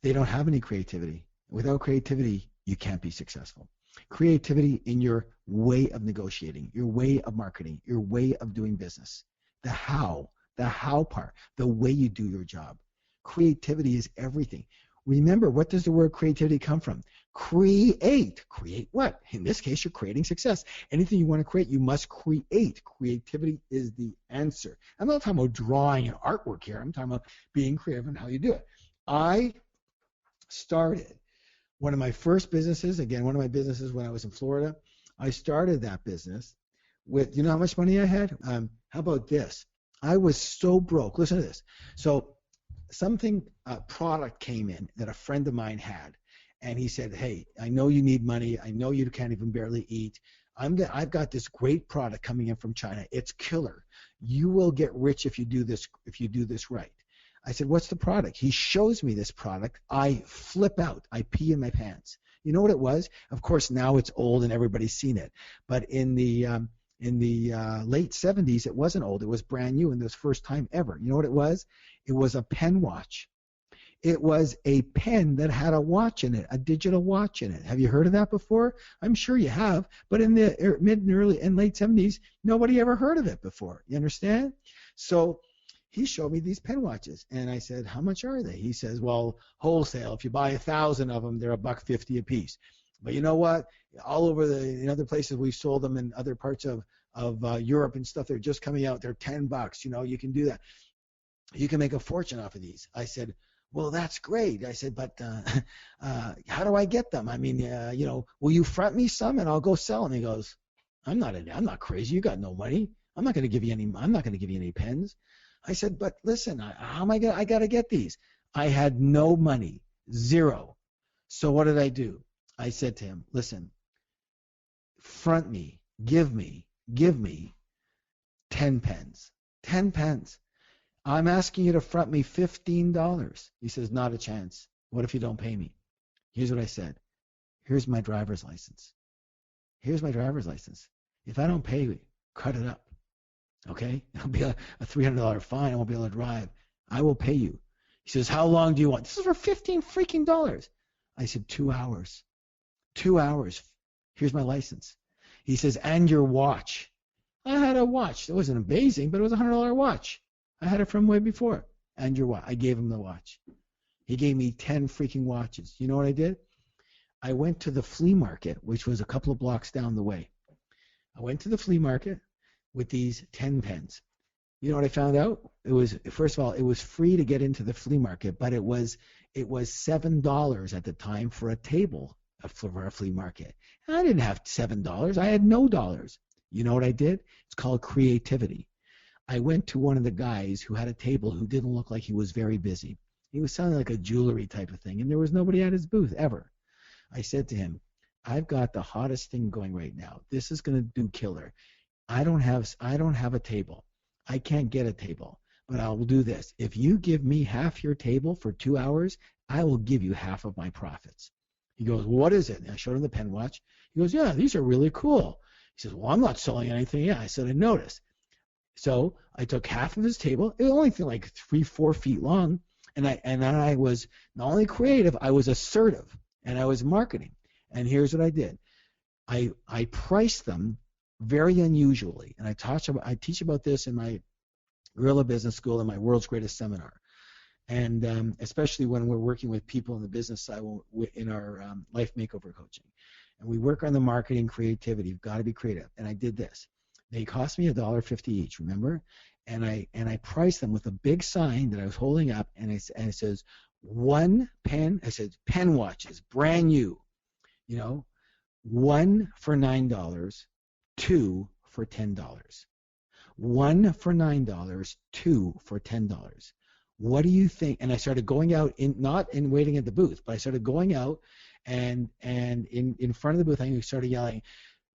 They don't have any creativity. Without creativity, you can't be successful. Creativity in your way of negotiating, your way of marketing, your way of doing business. The how part, the way you do your job. Creativity is everything. Remember, what does the word creativity come from? Create. Create what? In this case, you're creating success. Anything you want to create, you must create. Creativity is the answer. I'm not talking about drawing and artwork here. I'm talking about being creative and how you do it. I started one of my first businesses, again, one of my businesses when I was in Florida. I started that business with, you know how much money I had? How about this? I was so broke. Listen to this. So product came in that a friend of mine had, and he said, hey, I know you need money. I know you can't even barely eat. I've got this great product coming in from China. It's killer. You will get rich if you do this right. I said, what's the product? He shows me this product. I flip out. I pee in my pants. You know what it was? Of course, now it's old and everybody's seen it. But in the late 70s, it wasn't old. It was brand new, and it was first time ever. You know what it was? It was a pen watch. It was a pen that had a watch in it, a digital watch in it. Have you heard of that before? I'm sure you have. But in the mid and early and late 70s, nobody ever heard of it before. You understand? So he showed me these pen watches, and I said, how much are they? He says, well, wholesale. If you buy 1,000 of them, they're $1.50 a piece. But you know what? All over in other places, we've sold them in other parts of Europe and stuff. They're just coming out. They're $10. You know, you can do that. You can make a fortune off of these. I said, well, that's great. I said, but how do I get them? I mean, you know, will you front me some and I'll go sell them? He goes, I'm not crazy. You got no money. I'm not going to give you any pens. I said, but listen, how am I got to get these? I had no money, zero. So what did I do? I said to him, listen, front me, give me 10 pens. 10 pens. I'm asking you to front me $15. He says, not a chance. What if you don't pay me? Here's what I said. Here's my driver's license. Here's my driver's license. If I don't pay you, cut it up. Okay? It'll be a $300 fine. I won't be able to drive. I will pay you. He says, how long do you want? This is for $15 freaking dollars. I said, 2 hours. 2 hours. Here's my license. He says, and your watch. I had a watch. It wasn't amazing, but it was a $100 watch. I had it from way before. And your watch. I gave him the watch. He gave me 10 freaking watches. You know what I did? I went to the flea market, which was a couple of blocks down the way. I went to the flea market with these 10 pens. You know what I found out? It was, first of all, it was free to get into the flea market, but it was $7 at the time for a table for a flea market. And I didn't have $7. I had no dollars. You know what I did? It's called creativity. I went to one of the guys who had a table who didn't look like he was very busy. He was selling like a jewelry type of thing, and there was nobody at his booth ever. I said to him, I've got the hottest thing going right now. This is going to do killer. I don't have a table. I can't get a table, but I will do this. If you give me half your table for 2 hours, I will give you half of my profits. He goes, well, what is it? And I showed him the pen watch. He goes, yeah, these are really cool. He says, well, I'm not selling anything yet. I said, I noticed. So I took half of his table. It was only like 3-4 feet long, and I was not only creative, I was assertive, and I was marketing. And here's what I did. I priced them very unusually, and I teach about this in my Guerrilla Business School and my World's Greatest Seminar, and especially when we're working with people in the business side in our life makeover coaching, and we work on the marketing creativity. You've got to be creative, and I did this. They cost me $1.50 each, remember? And I priced them with a big sign that I was holding up, and it says, one pen. I said pen watches, brand new. You know, one for $9, two for $10. One for $9, two for $10. What do you think? And I started going out not in waiting at the booth, but I started going out and in front of the booth, I started yelling,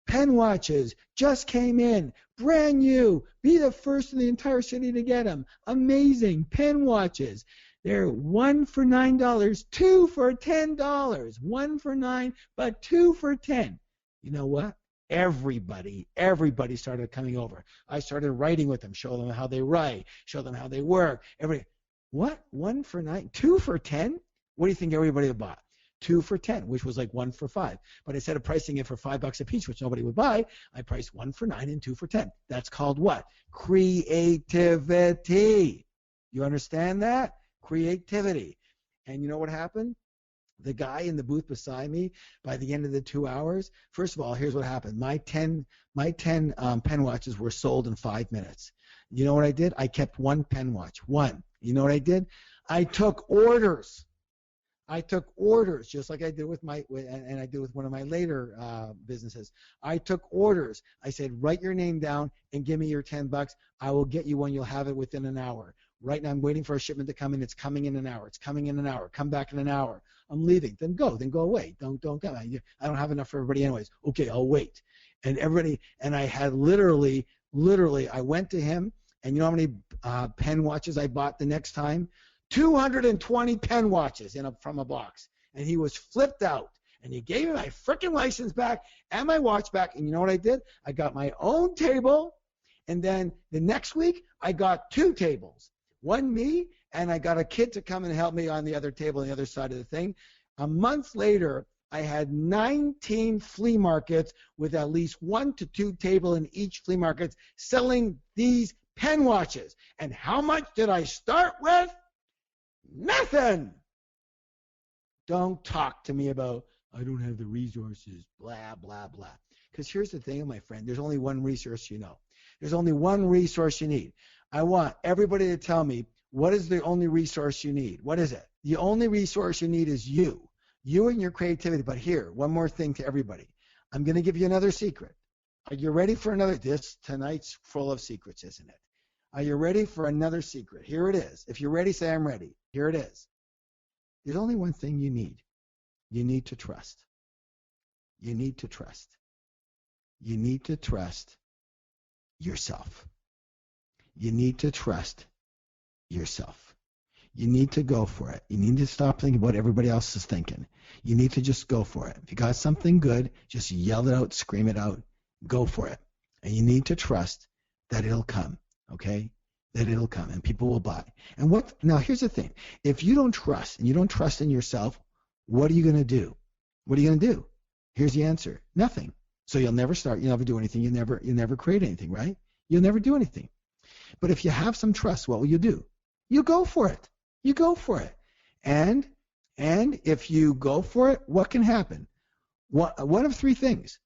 pen watches just came in, brand new. Be the first in the entire city to get them. Amazing pen watches. They're one for $9, two for $10. One for $9, but two for $10. You know what? Everybody started coming over. I started writing with them, show them how they write, show them how they work. What? One for $9, two for $10? What do you think everybody bought? Two for $10, which was like one for $5. But instead of pricing it for $5 a piece, which nobody would buy, I priced one for $9 and two for $10. That's called what? Creativity. You understand that? Creativity. And you know what happened? The guy in the booth beside me, by the end of the 2 hours, first of all, here's what happened. My 10 pen watches were sold in 5 minutes. You know what I did? I kept one pen watch. One. You know what I did? I took orders. Just like I did with and I did with one of my later businesses. I took orders. I said, write your name down and give me your $10. I will get you one. You'll have it within an hour. Right now I'm waiting for a shipment to come in. It's coming in an hour. It's coming in an hour. Come back in an hour. I'm leaving. Then go away. Don't come. I don't have enough for everybody anyways. Okay, I'll wait. And I had literally, I went to him, and you know how many pen watches I bought the next time? 220 pen watches from a box. And he was flipped out. And he gave me my freaking license back and my watch back. And you know what I did? I got my own table. And then the next week, I got 2 tables. One me, and I got a kid to come and help me on the other table on the other side of the thing. A month later, I had 19 flea markets with at least 1 to 2 tables in each flea market selling these pen watches. And how much did I start with? Nothing. Don't talk to me about, I don't have the resources, blah, blah, blah. Because here's the thing, my friend. There's only one resource you know. There's only one resource you need. I want everybody to tell me, what is the only resource you need? What is it? The only resource you need is you. You and your creativity. But here, one more thing to everybody. I'm going to give you another secret. Are you ready for another? Tonight's full of secrets, isn't it? Are you ready for another secret? Here it is. If you're ready, say I'm ready. Here it is. There's only one thing you need. You need to trust. You need to trust. You need to trust yourself. You need to trust yourself. You need to go for it. You need to stop thinking about what everybody else is thinking. You need to just go for it. If you got something good, just yell it out, scream it out, go for it. And you need to trust that it'll come, okay? That it'll come and people will buy. And now here's the thing. If you don't trust and you don't trust in yourself, what are you going to do? What are you going to do? Here's the answer. Nothing. So you'll never start, you'll never do anything, you'll never create anything, right? You'll never do anything. But if you have some trust, what will you do? You go for it. You go for it. And if you go for it, what can happen? One of 3 things.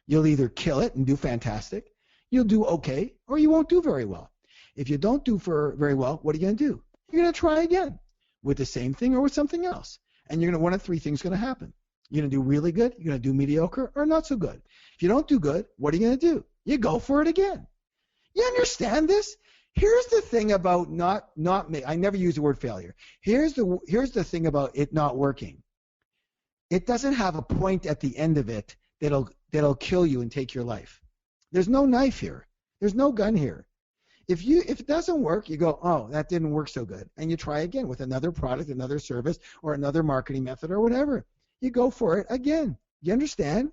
You'll either kill it and do fantastic, you'll do okay, or you won't do very well. If you don't do very well, what are you going to do? You're going to try again with the same thing or with something else. And one of 3 things is going to happen. You're going to do really good, you're going to do mediocre, or not so good. If you don't do good, what are you going to do? You go for it again. You understand this? Here's the thing about I never use the word failure. Here's the thing about it not working. It doesn't have a point at the end of it that'll kill you and take your life. There's no knife here. There's no gun here. If it doesn't work, you go, oh, that didn't work so good, and you try again with another product, another service, or another marketing method, or whatever. You go for it again. You understand?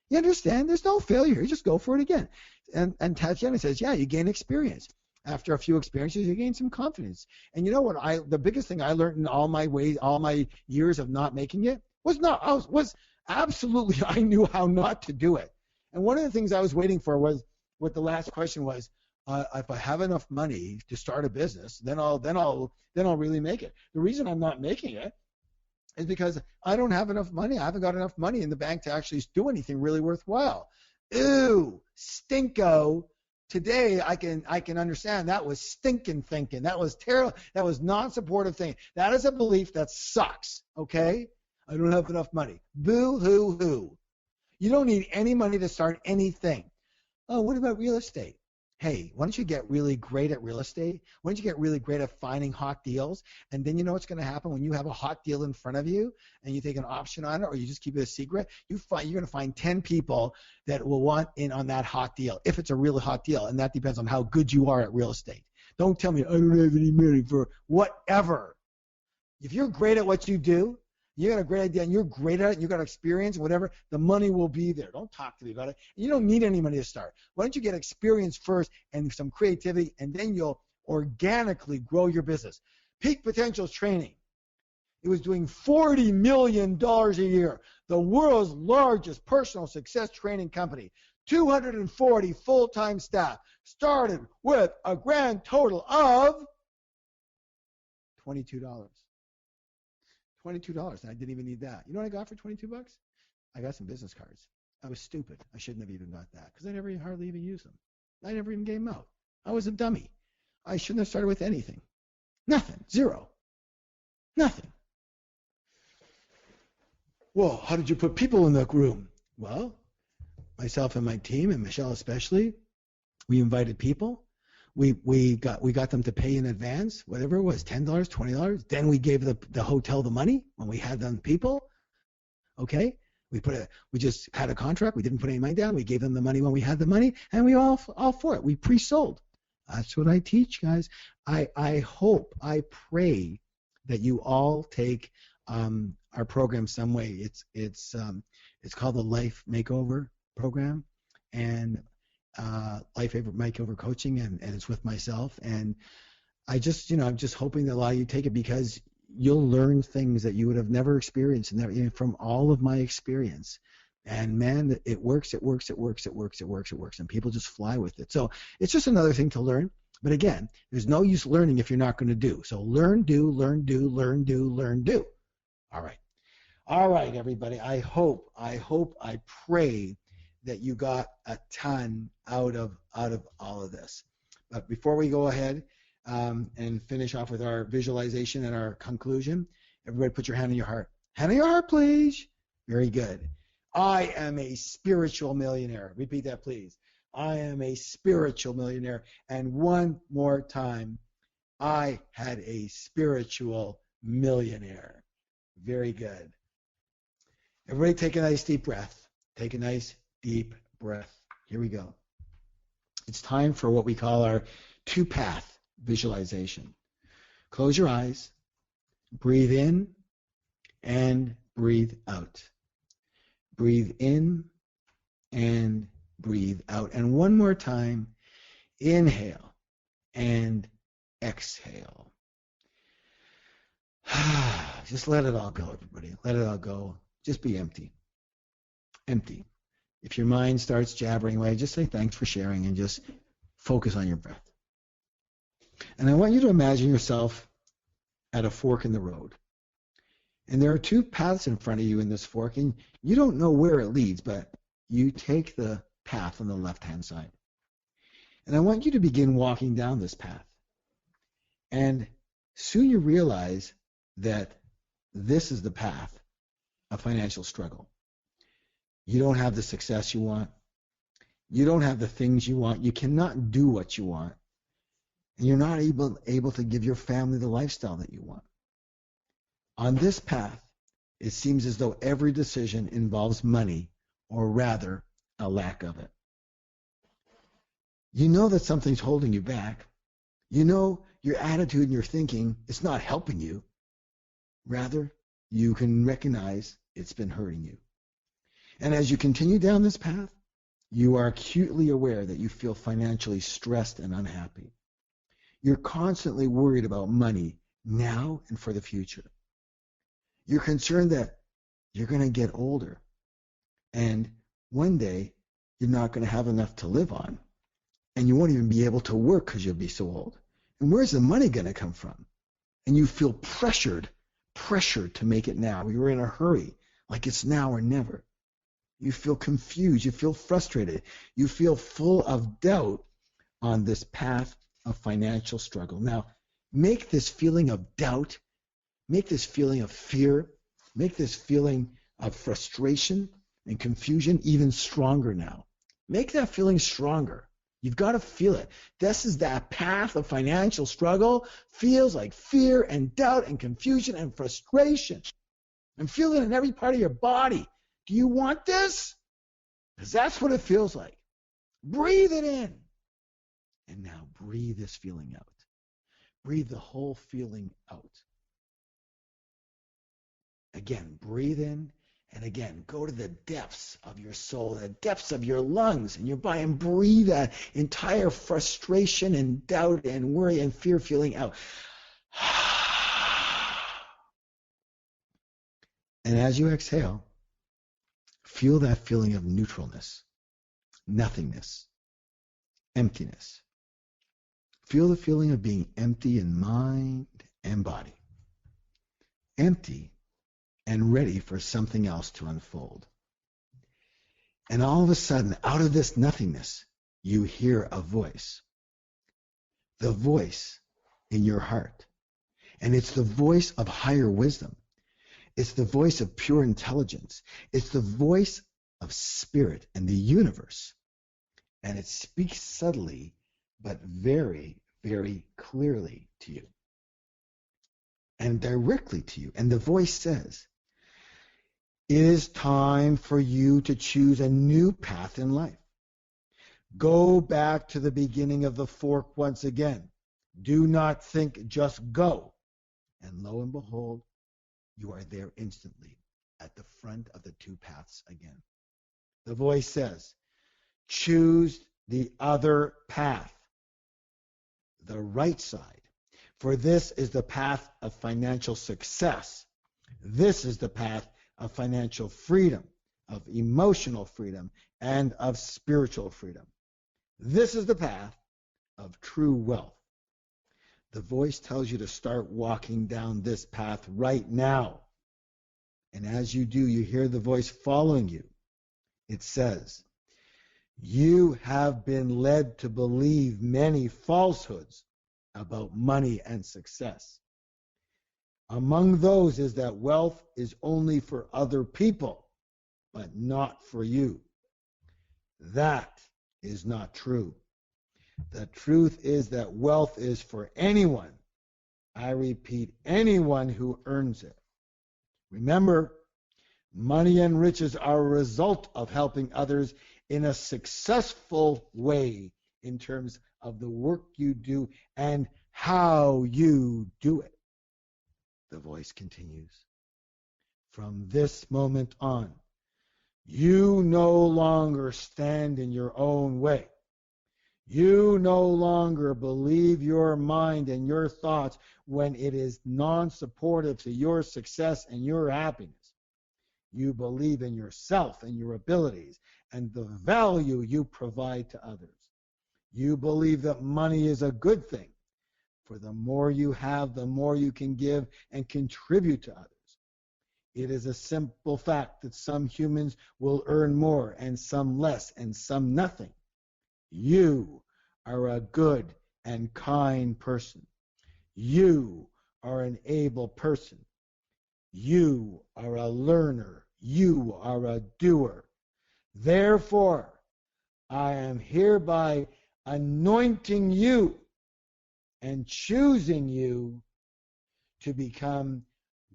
You understand? There's no failure. You just go for it again. And Tatiana says, yeah, you gain experience. After a few experiences, you gain some confidence. And you know what? The biggest thing I learned in all my years of not making it was absolutely I knew how not to do it. And one of the things I was waiting for was what the last question was. If I have enough money to start a business, then I'll really make it. The reason I'm not making it is because I don't have enough money. I haven't got enough money in the bank to actually do anything really worthwhile. Ew, stinko. Today, I can understand that was stinking thinking. That was terrible. That was non-supportive thinking. That is a belief that sucks, okay? I don't have enough money. Boo-hoo-hoo. You don't need any money to start anything. Oh, what about real estate? Hey, why don't you get really great at real estate? Why don't you get really great at finding hot deals? And then you know what's going to happen when you have a hot deal in front of you and you take an option on it or you just keep it a secret? You're going to find 10 people that will want in on that hot deal, if it's a really hot deal. And that depends on how good you are at real estate. Don't tell me I don't have any money for whatever. If you're great at what you do, you got a great idea and you're great at it, you got experience, whatever, the money will be there. Don't talk to me about it. You don't need any money to start. Why don't you get experience first and some creativity, and then you'll organically grow your business. Peak Potentials Training. It was doing $40 million a year. The world's largest personal success training company. 240 full-time staff. Started with a grand total of $22. $22, and I didn't even need that. You know what I got for 22 bucks? I got some business cards. I was stupid. I shouldn't have even got that because I never hardly even used them. I never even gave them out. I was a dummy. I shouldn't have started with anything. Nothing. Zero. Nothing. Well, how did you put people in the room? Well, myself and my team, and Michelle especially, we invited people. We got them to pay in advance, whatever it was, $10, $20. Then we gave the hotel the money when we had them people. Okay, we just had a contract. We didn't put any money down. We gave them the money when we had the money, and we all for it. We pre-sold. That's what I teach, guys. I hope, I pray that you all take our program some way. It's called the Life Makeover Program, and Life Makeover Coaching, and it's with myself. And I'm just hoping that a lot of you take it because you'll learn things that you would have never experienced, and from all of my experience. And man, it works, and people just fly with it. So it's just another thing to learn. But again, there's no use learning if you're not going to do. So learn, do, learn, do, learn, do, learn, do. All right, everybody. I hope, I pray that you got a ton out of all of this. But before we go ahead and finish off with our visualization and our conclusion, everybody put your hand on your heart. Hand on your heart, please. Very good. I am a spiritual millionaire. Repeat that, please. I am a spiritual millionaire. And one more time, I had a spiritual millionaire. Very good. Everybody take a nice deep breath. Take a nice deep breath. Here we go. It's time for what we call our two-path visualization. Close your eyes, breathe in, and breathe out. Breathe in and breathe out. And one more time, inhale and exhale. Just let it all go, everybody. Let it all go. Just be empty. Empty. If your mind starts jabbering away, just say thanks for sharing and just focus on your breath. And I want you to imagine yourself at a fork in the road. And there are two paths in front of you in this fork, and you don't know where it leads, but you take the path on the left-hand side. And I want you to begin walking down this path. And soon you realize that this is the path of financial struggle. You don't have the success you want. You don't have the things you want. You cannot do what you want. And you're not able to give your family the lifestyle that you want. On this path, it seems as though every decision involves money, or rather, a lack of it. You know that something's holding you back. You know your attitude and your thinking is not helping you. Rather, you can recognize it's been hurting you. And as you continue down this path, you are acutely aware that you feel financially stressed and unhappy. You're constantly worried about money now and for the future. You're concerned that you're going to get older and one day you're not going to have enough to live on, and you won't even be able to work because you'll be so old. And where's the money going to come from? And you feel pressured to make it now. You're in a hurry, like it's now or never. You feel confused. You feel frustrated. You feel full of doubt on this path of financial struggle. Now, make this feeling of doubt, make this feeling of fear, make this feeling of frustration and confusion even stronger now. Make that feeling stronger. You've got to feel it. This is that path of financial struggle. Feels like fear and doubt and confusion and frustration. And feel it in every part of your body. Do you want this? Because that's what it feels like. Breathe it in. And now breathe this feeling out. Breathe the whole feeling out. Again, breathe in. And again, go to the depths of your soul, the depths of your lungs and your body, and breathe that entire frustration and doubt and worry and fear feeling out. And as you exhale, feel that feeling of neutralness, nothingness, emptiness. Feel the feeling of being empty in mind and body. Empty and ready for something else to unfold. And all of a sudden, out of this nothingness, you hear a voice. The voice in your heart. And it's the voice of higher wisdom. It's the voice of pure intelligence. It's the voice of spirit and the universe. And it speaks subtly, but very, very clearly to you. And directly to you. And the voice says, it is time for you to choose a new path in life. Go back to the beginning of the fork once again. Do not think, just go. And lo and behold, you are there instantly at the front of the two paths again. The voice says, choose the other path, the right side. For this is the path of financial success. This is the path of financial freedom, of emotional freedom, and of spiritual freedom. This is the path of true wealth. The voice tells you to start walking down this path right now. And as you do, you hear the voice following you. It says, you have been led to believe many falsehoods about money and success. Among those is that wealth is only for other people, but not for you. That is not true. The truth is that wealth is for anyone. I repeat, anyone who earns it. Remember, money and riches are a result of helping others in a successful way in terms of the work you do and how you do it. The voice continues. From this moment on, you no longer stand in your own way. You no longer believe your mind and your thoughts when it is non-supportive to your success and your happiness. You believe in yourself and your abilities and the value you provide to others. You believe that money is a good thing. For the more you have, the more you can give and contribute to others. It is a simple fact that some humans will earn more and some less and some nothing. You are a good and kind person. You are an able person. You are a learner. You are a doer. Therefore, I am hereby anointing you and choosing you to become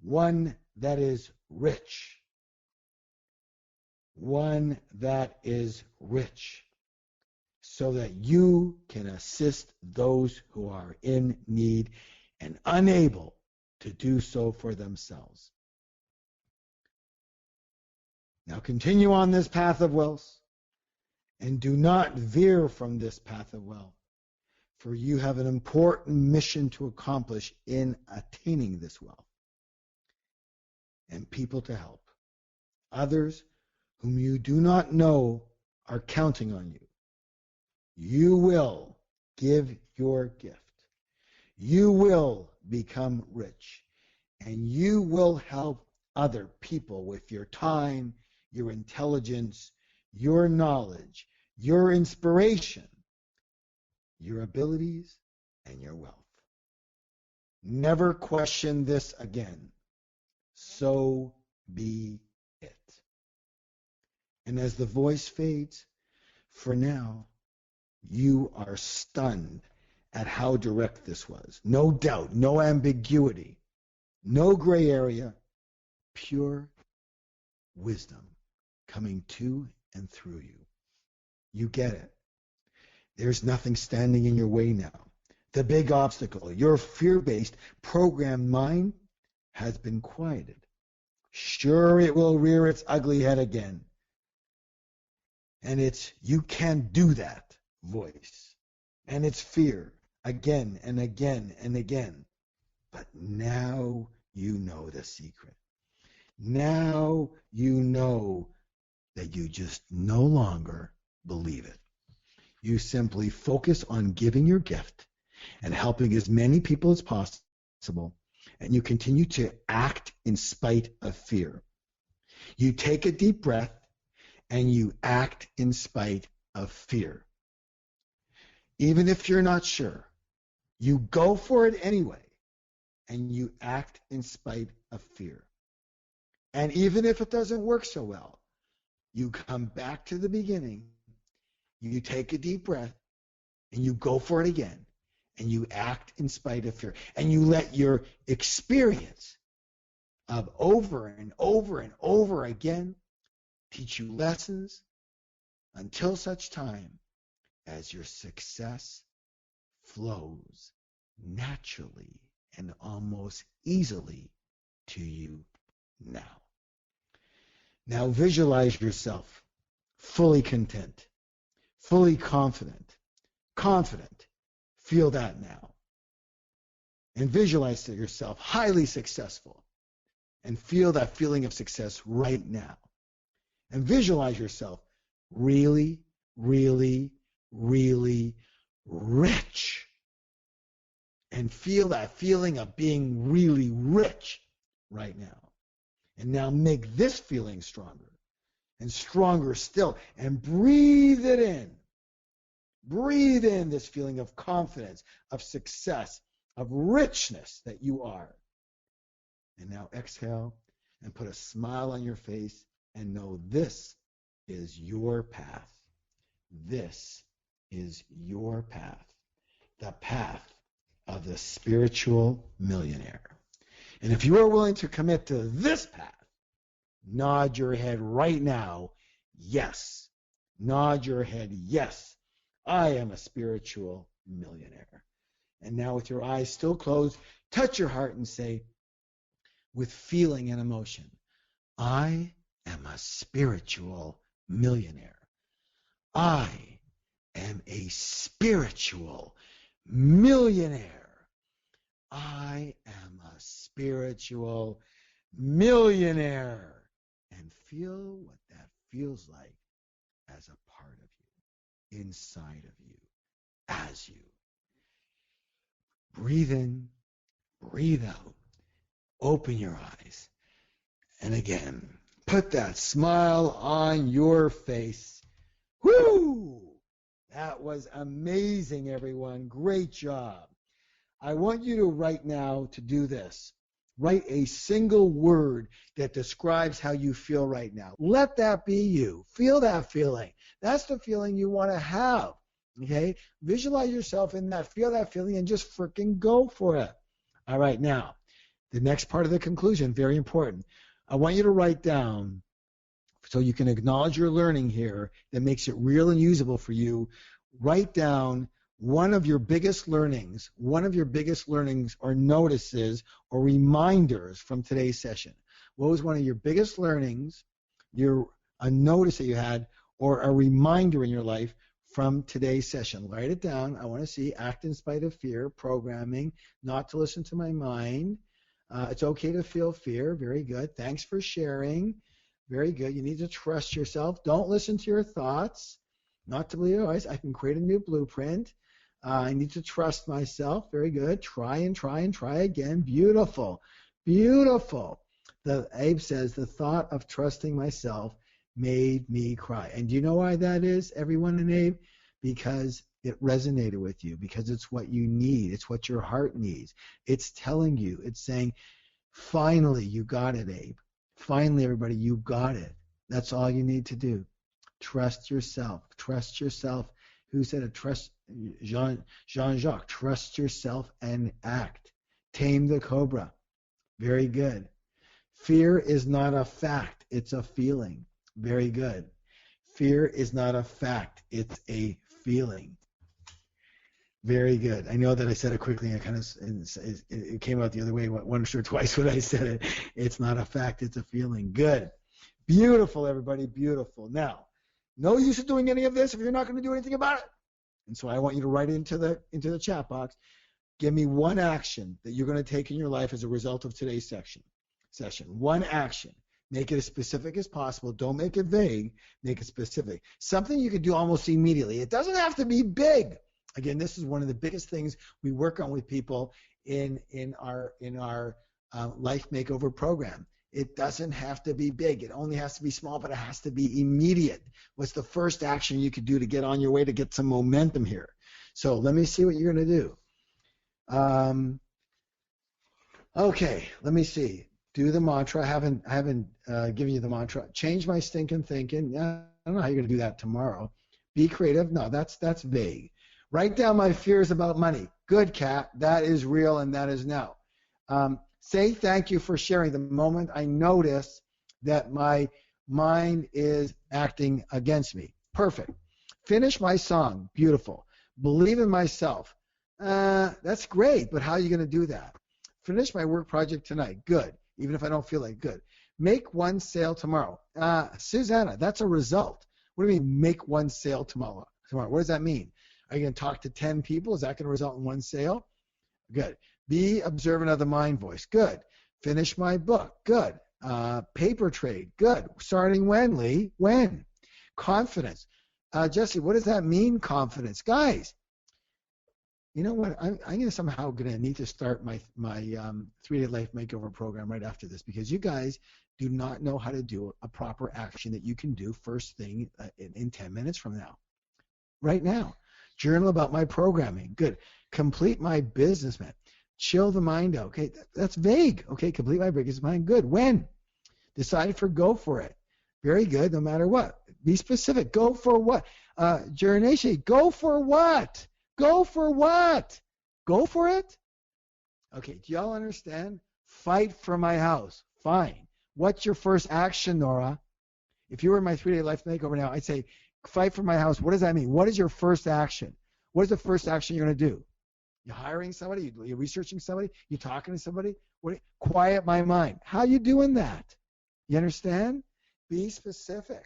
one that is rich. One that is rich. So that you can assist those who are in need and unable to do so for themselves. Now continue on this path of wealth and do not veer from this path of wealth. For you have an important mission to accomplish in attaining this wealth and people to help. Others whom you do not know are counting on you. You will give your gift. You will become rich. And you will help other people with your time, your intelligence, your knowledge, your inspiration. your abilities, and your wealth. Never question this again. So be it. And as the voice fades, for now, you are stunned at how direct this was. No doubt, no ambiguity, no gray area, pure wisdom coming to and through you. You get it. There's nothing standing in your way now. The big obstacle, your fear-based, programmed mind, has been quieted. Sure, it will rear its ugly head again. And it's, you can't do that voice. And it's fear again and again and again. But now you know the secret. Now you know that you just no longer believe it. You simply focus on giving your gift and helping as many people as possible, and you continue to act in spite of fear. You take a deep breath and you act in spite of fear. Even if you're not sure, you go for it anyway, and you act in spite of fear. And even if it doesn't work so well, you come back to the beginning, you take a deep breath, and you go for it again, and you act in spite of fear. And you let your experience of over and over and over again teach you lessons until such time as your success flows naturally and almost easily to you now. Now visualize yourself fully content, fully confident. Feel that now. And visualize yourself highly successful. And feel that feeling of success right now. And visualize yourself really, really, really rich. And feel that feeling of being really rich right now. And now make this feeling stronger and stronger still. And breathe it in. Breathe in this feeling of confidence, of success, of richness that you are. And now exhale and put a smile on your face and know this is your path. This is your path. The path of the spiritual millionaire. And if you are willing to commit to this path, nod your head right now, yes. Nod your head, yes. I am a spiritual millionaire. And now with your eyes still closed, touch your heart and say, with feeling and emotion, I am a spiritual millionaire. I am a spiritual millionaire. I am a spiritual millionaire. And feel what that feels like as a part of you, inside of you, as you. Breathe in, breathe out, open your eyes. And again, put that smile on your face. Woo! That was amazing, everyone. Great job. I want you to right now to do this. Write a single word that describes how you feel right now. Let that be you. Feel that feeling. That's the feeling you want to have. Okay? Visualize yourself in that. Feel that feeling and just freaking go for it. All right, now, the next part of the conclusion, very important. I want you to write down, so you can acknowledge your learning here that makes it real and usable for you. Write down one of your biggest learnings or notices or reminders from today's session. What was one of your biggest learnings, a notice that you had, or a reminder in your life from today's session? Write it down. I want to see act in spite of fear, programming, not to listen to my mind. It's okay to feel fear. Very good. Thanks for sharing. Very good. You need to trust yourself. Don't listen to your thoughts. Not to believe otherwise. I can create a new blueprint. I need to trust myself. Very good. Try and try and try again. Beautiful. Beautiful. Abe says, the thought of trusting myself made me cry. And do you know why that is, everyone in Abe? Because It resonated with you because it's what you need. It's what your heart needs. It's telling you, it's saying, finally, you got it, Abe. Finally, everybody, you got it. That's all you need to do. Trust yourself. Trust yourself. Who said it? Trust Jean-Jacques. Trust yourself and act. Tame the cobra. Very good. Fear is not a fact. It's a feeling. Very good. Fear is not a fact. It's a feeling. Very good. I know that I said it quickly and it came out the other way once or twice when I said it. It's not a fact. It's a feeling. Good. Beautiful, everybody. Beautiful. Now, no use of doing any of this if you're not going to do anything about it. And so I want you to write into the chat box. Give me one action that you're going to take in your life as a result of today's session. One action. Make it as specific as possible. Don't make it vague. Make it specific. Something you can do almost immediately. It doesn't have to be big. Again, this is one of the biggest things we work on with people in our life makeover program. It doesn't have to be big. It only has to be small, but it has to be immediate. What's the first action you could do to get on your way to get some momentum here? So let me see what you're going to do. Okay, let me see. Do the mantra. I haven't given you the mantra. Change my stinking thinking. Yeah, I don't know how you're going to do that tomorrow. Be creative. No, that's vague. Write down my fears about money. Good, Kat. That is real and that is now. Say thank you for sharing. The moment I notice that my mind is acting against me. Perfect. Finish my song. Beautiful. Believe in myself. That's great, but how are you going to do that? Finish my work project tonight. Good. Even if I don't feel like good. Make one sale tomorrow. Susanna, that's a result. What do you mean make one sale tomorrow? What does that mean? Are you going to talk to 10 people? Is that going to result in one sale? Good. Be observant of the mind voice. Good. Finish my book. Good. Paper trade. Good. Starting when, Lee? When? Confidence. Jesse, what does that mean, confidence? Guys, you know what? I'm somehow going to need to start my 3-Day Life Makeover program right after this because you guys do not know how to do a proper action that you can do first thing in 10 minutes from now. Right now. Journal about my programming. Good. Complete my business plan. Chill the mind out. Okay, that's vague. Okay, complete my business plan. Good. When? Decide for go for it. Very good. No matter what. Be specific. Go for what? Jurnashi, go for what? Go for what? Go for it? Okay, do y'all understand? Fight for my house. Fine. What's your first action, Nora? If you were in my 3-Day Life Makeover now, I'd say, fight for my house. What does that mean? What is your first action? What is the first action you're going to do? You're hiring somebody? You're researching somebody? You're talking to somebody? Quiet my mind. How are you doing that? You understand? Be specific.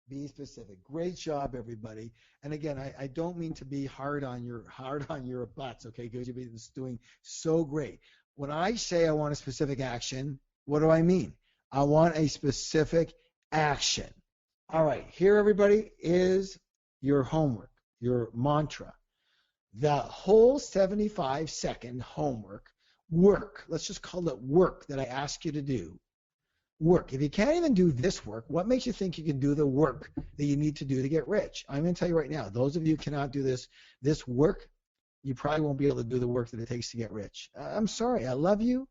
Be specific. Great job, everybody. And again, I don't mean to be hard on your butts, okay? Because you've been doing so great. When I say I want a specific action, what do I mean? I want a specific action. All right, here, everybody, is your homework, your mantra. The whole 75-second homework, work, let's just call it work that I ask you to do. Work. If you can't even do this work, what makes you think you can do the work that you need to do to get rich? I'm going to tell you right now, those of you who cannot do this work, you probably won't be able to do the work that it takes to get rich. I'm sorry, I love you,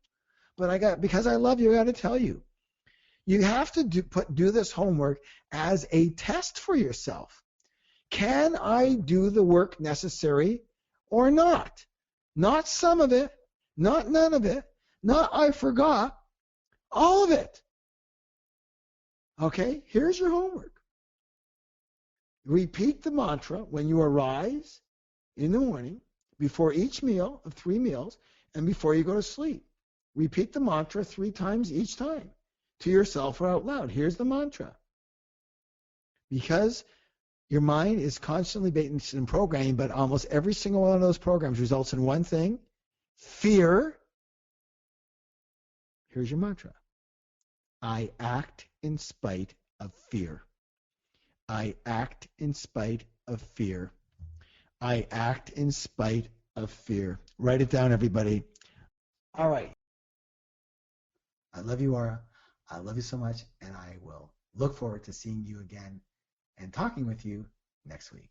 but because I love you, I got to tell you. You have to do this homework as a test for yourself. Can I do the work necessary or not? Not some of it, not none of it, not I forgot, all of it. Okay, here's your homework. Repeat the mantra when you arise in the morning, before each meal of 3 meals, and before you go to sleep. Repeat the mantra 3 times each time. To yourself or out loud. Here's the mantra. Because your mind is constantly based in programming, but almost every single one of those programs results in one thing, fear. Here's your mantra. I act in spite of fear. I act in spite of fear. I act in spite of fear. Write it down, everybody. All right. I love you, Aura. I love you so much, and I will look forward to seeing you again and talking with you next week.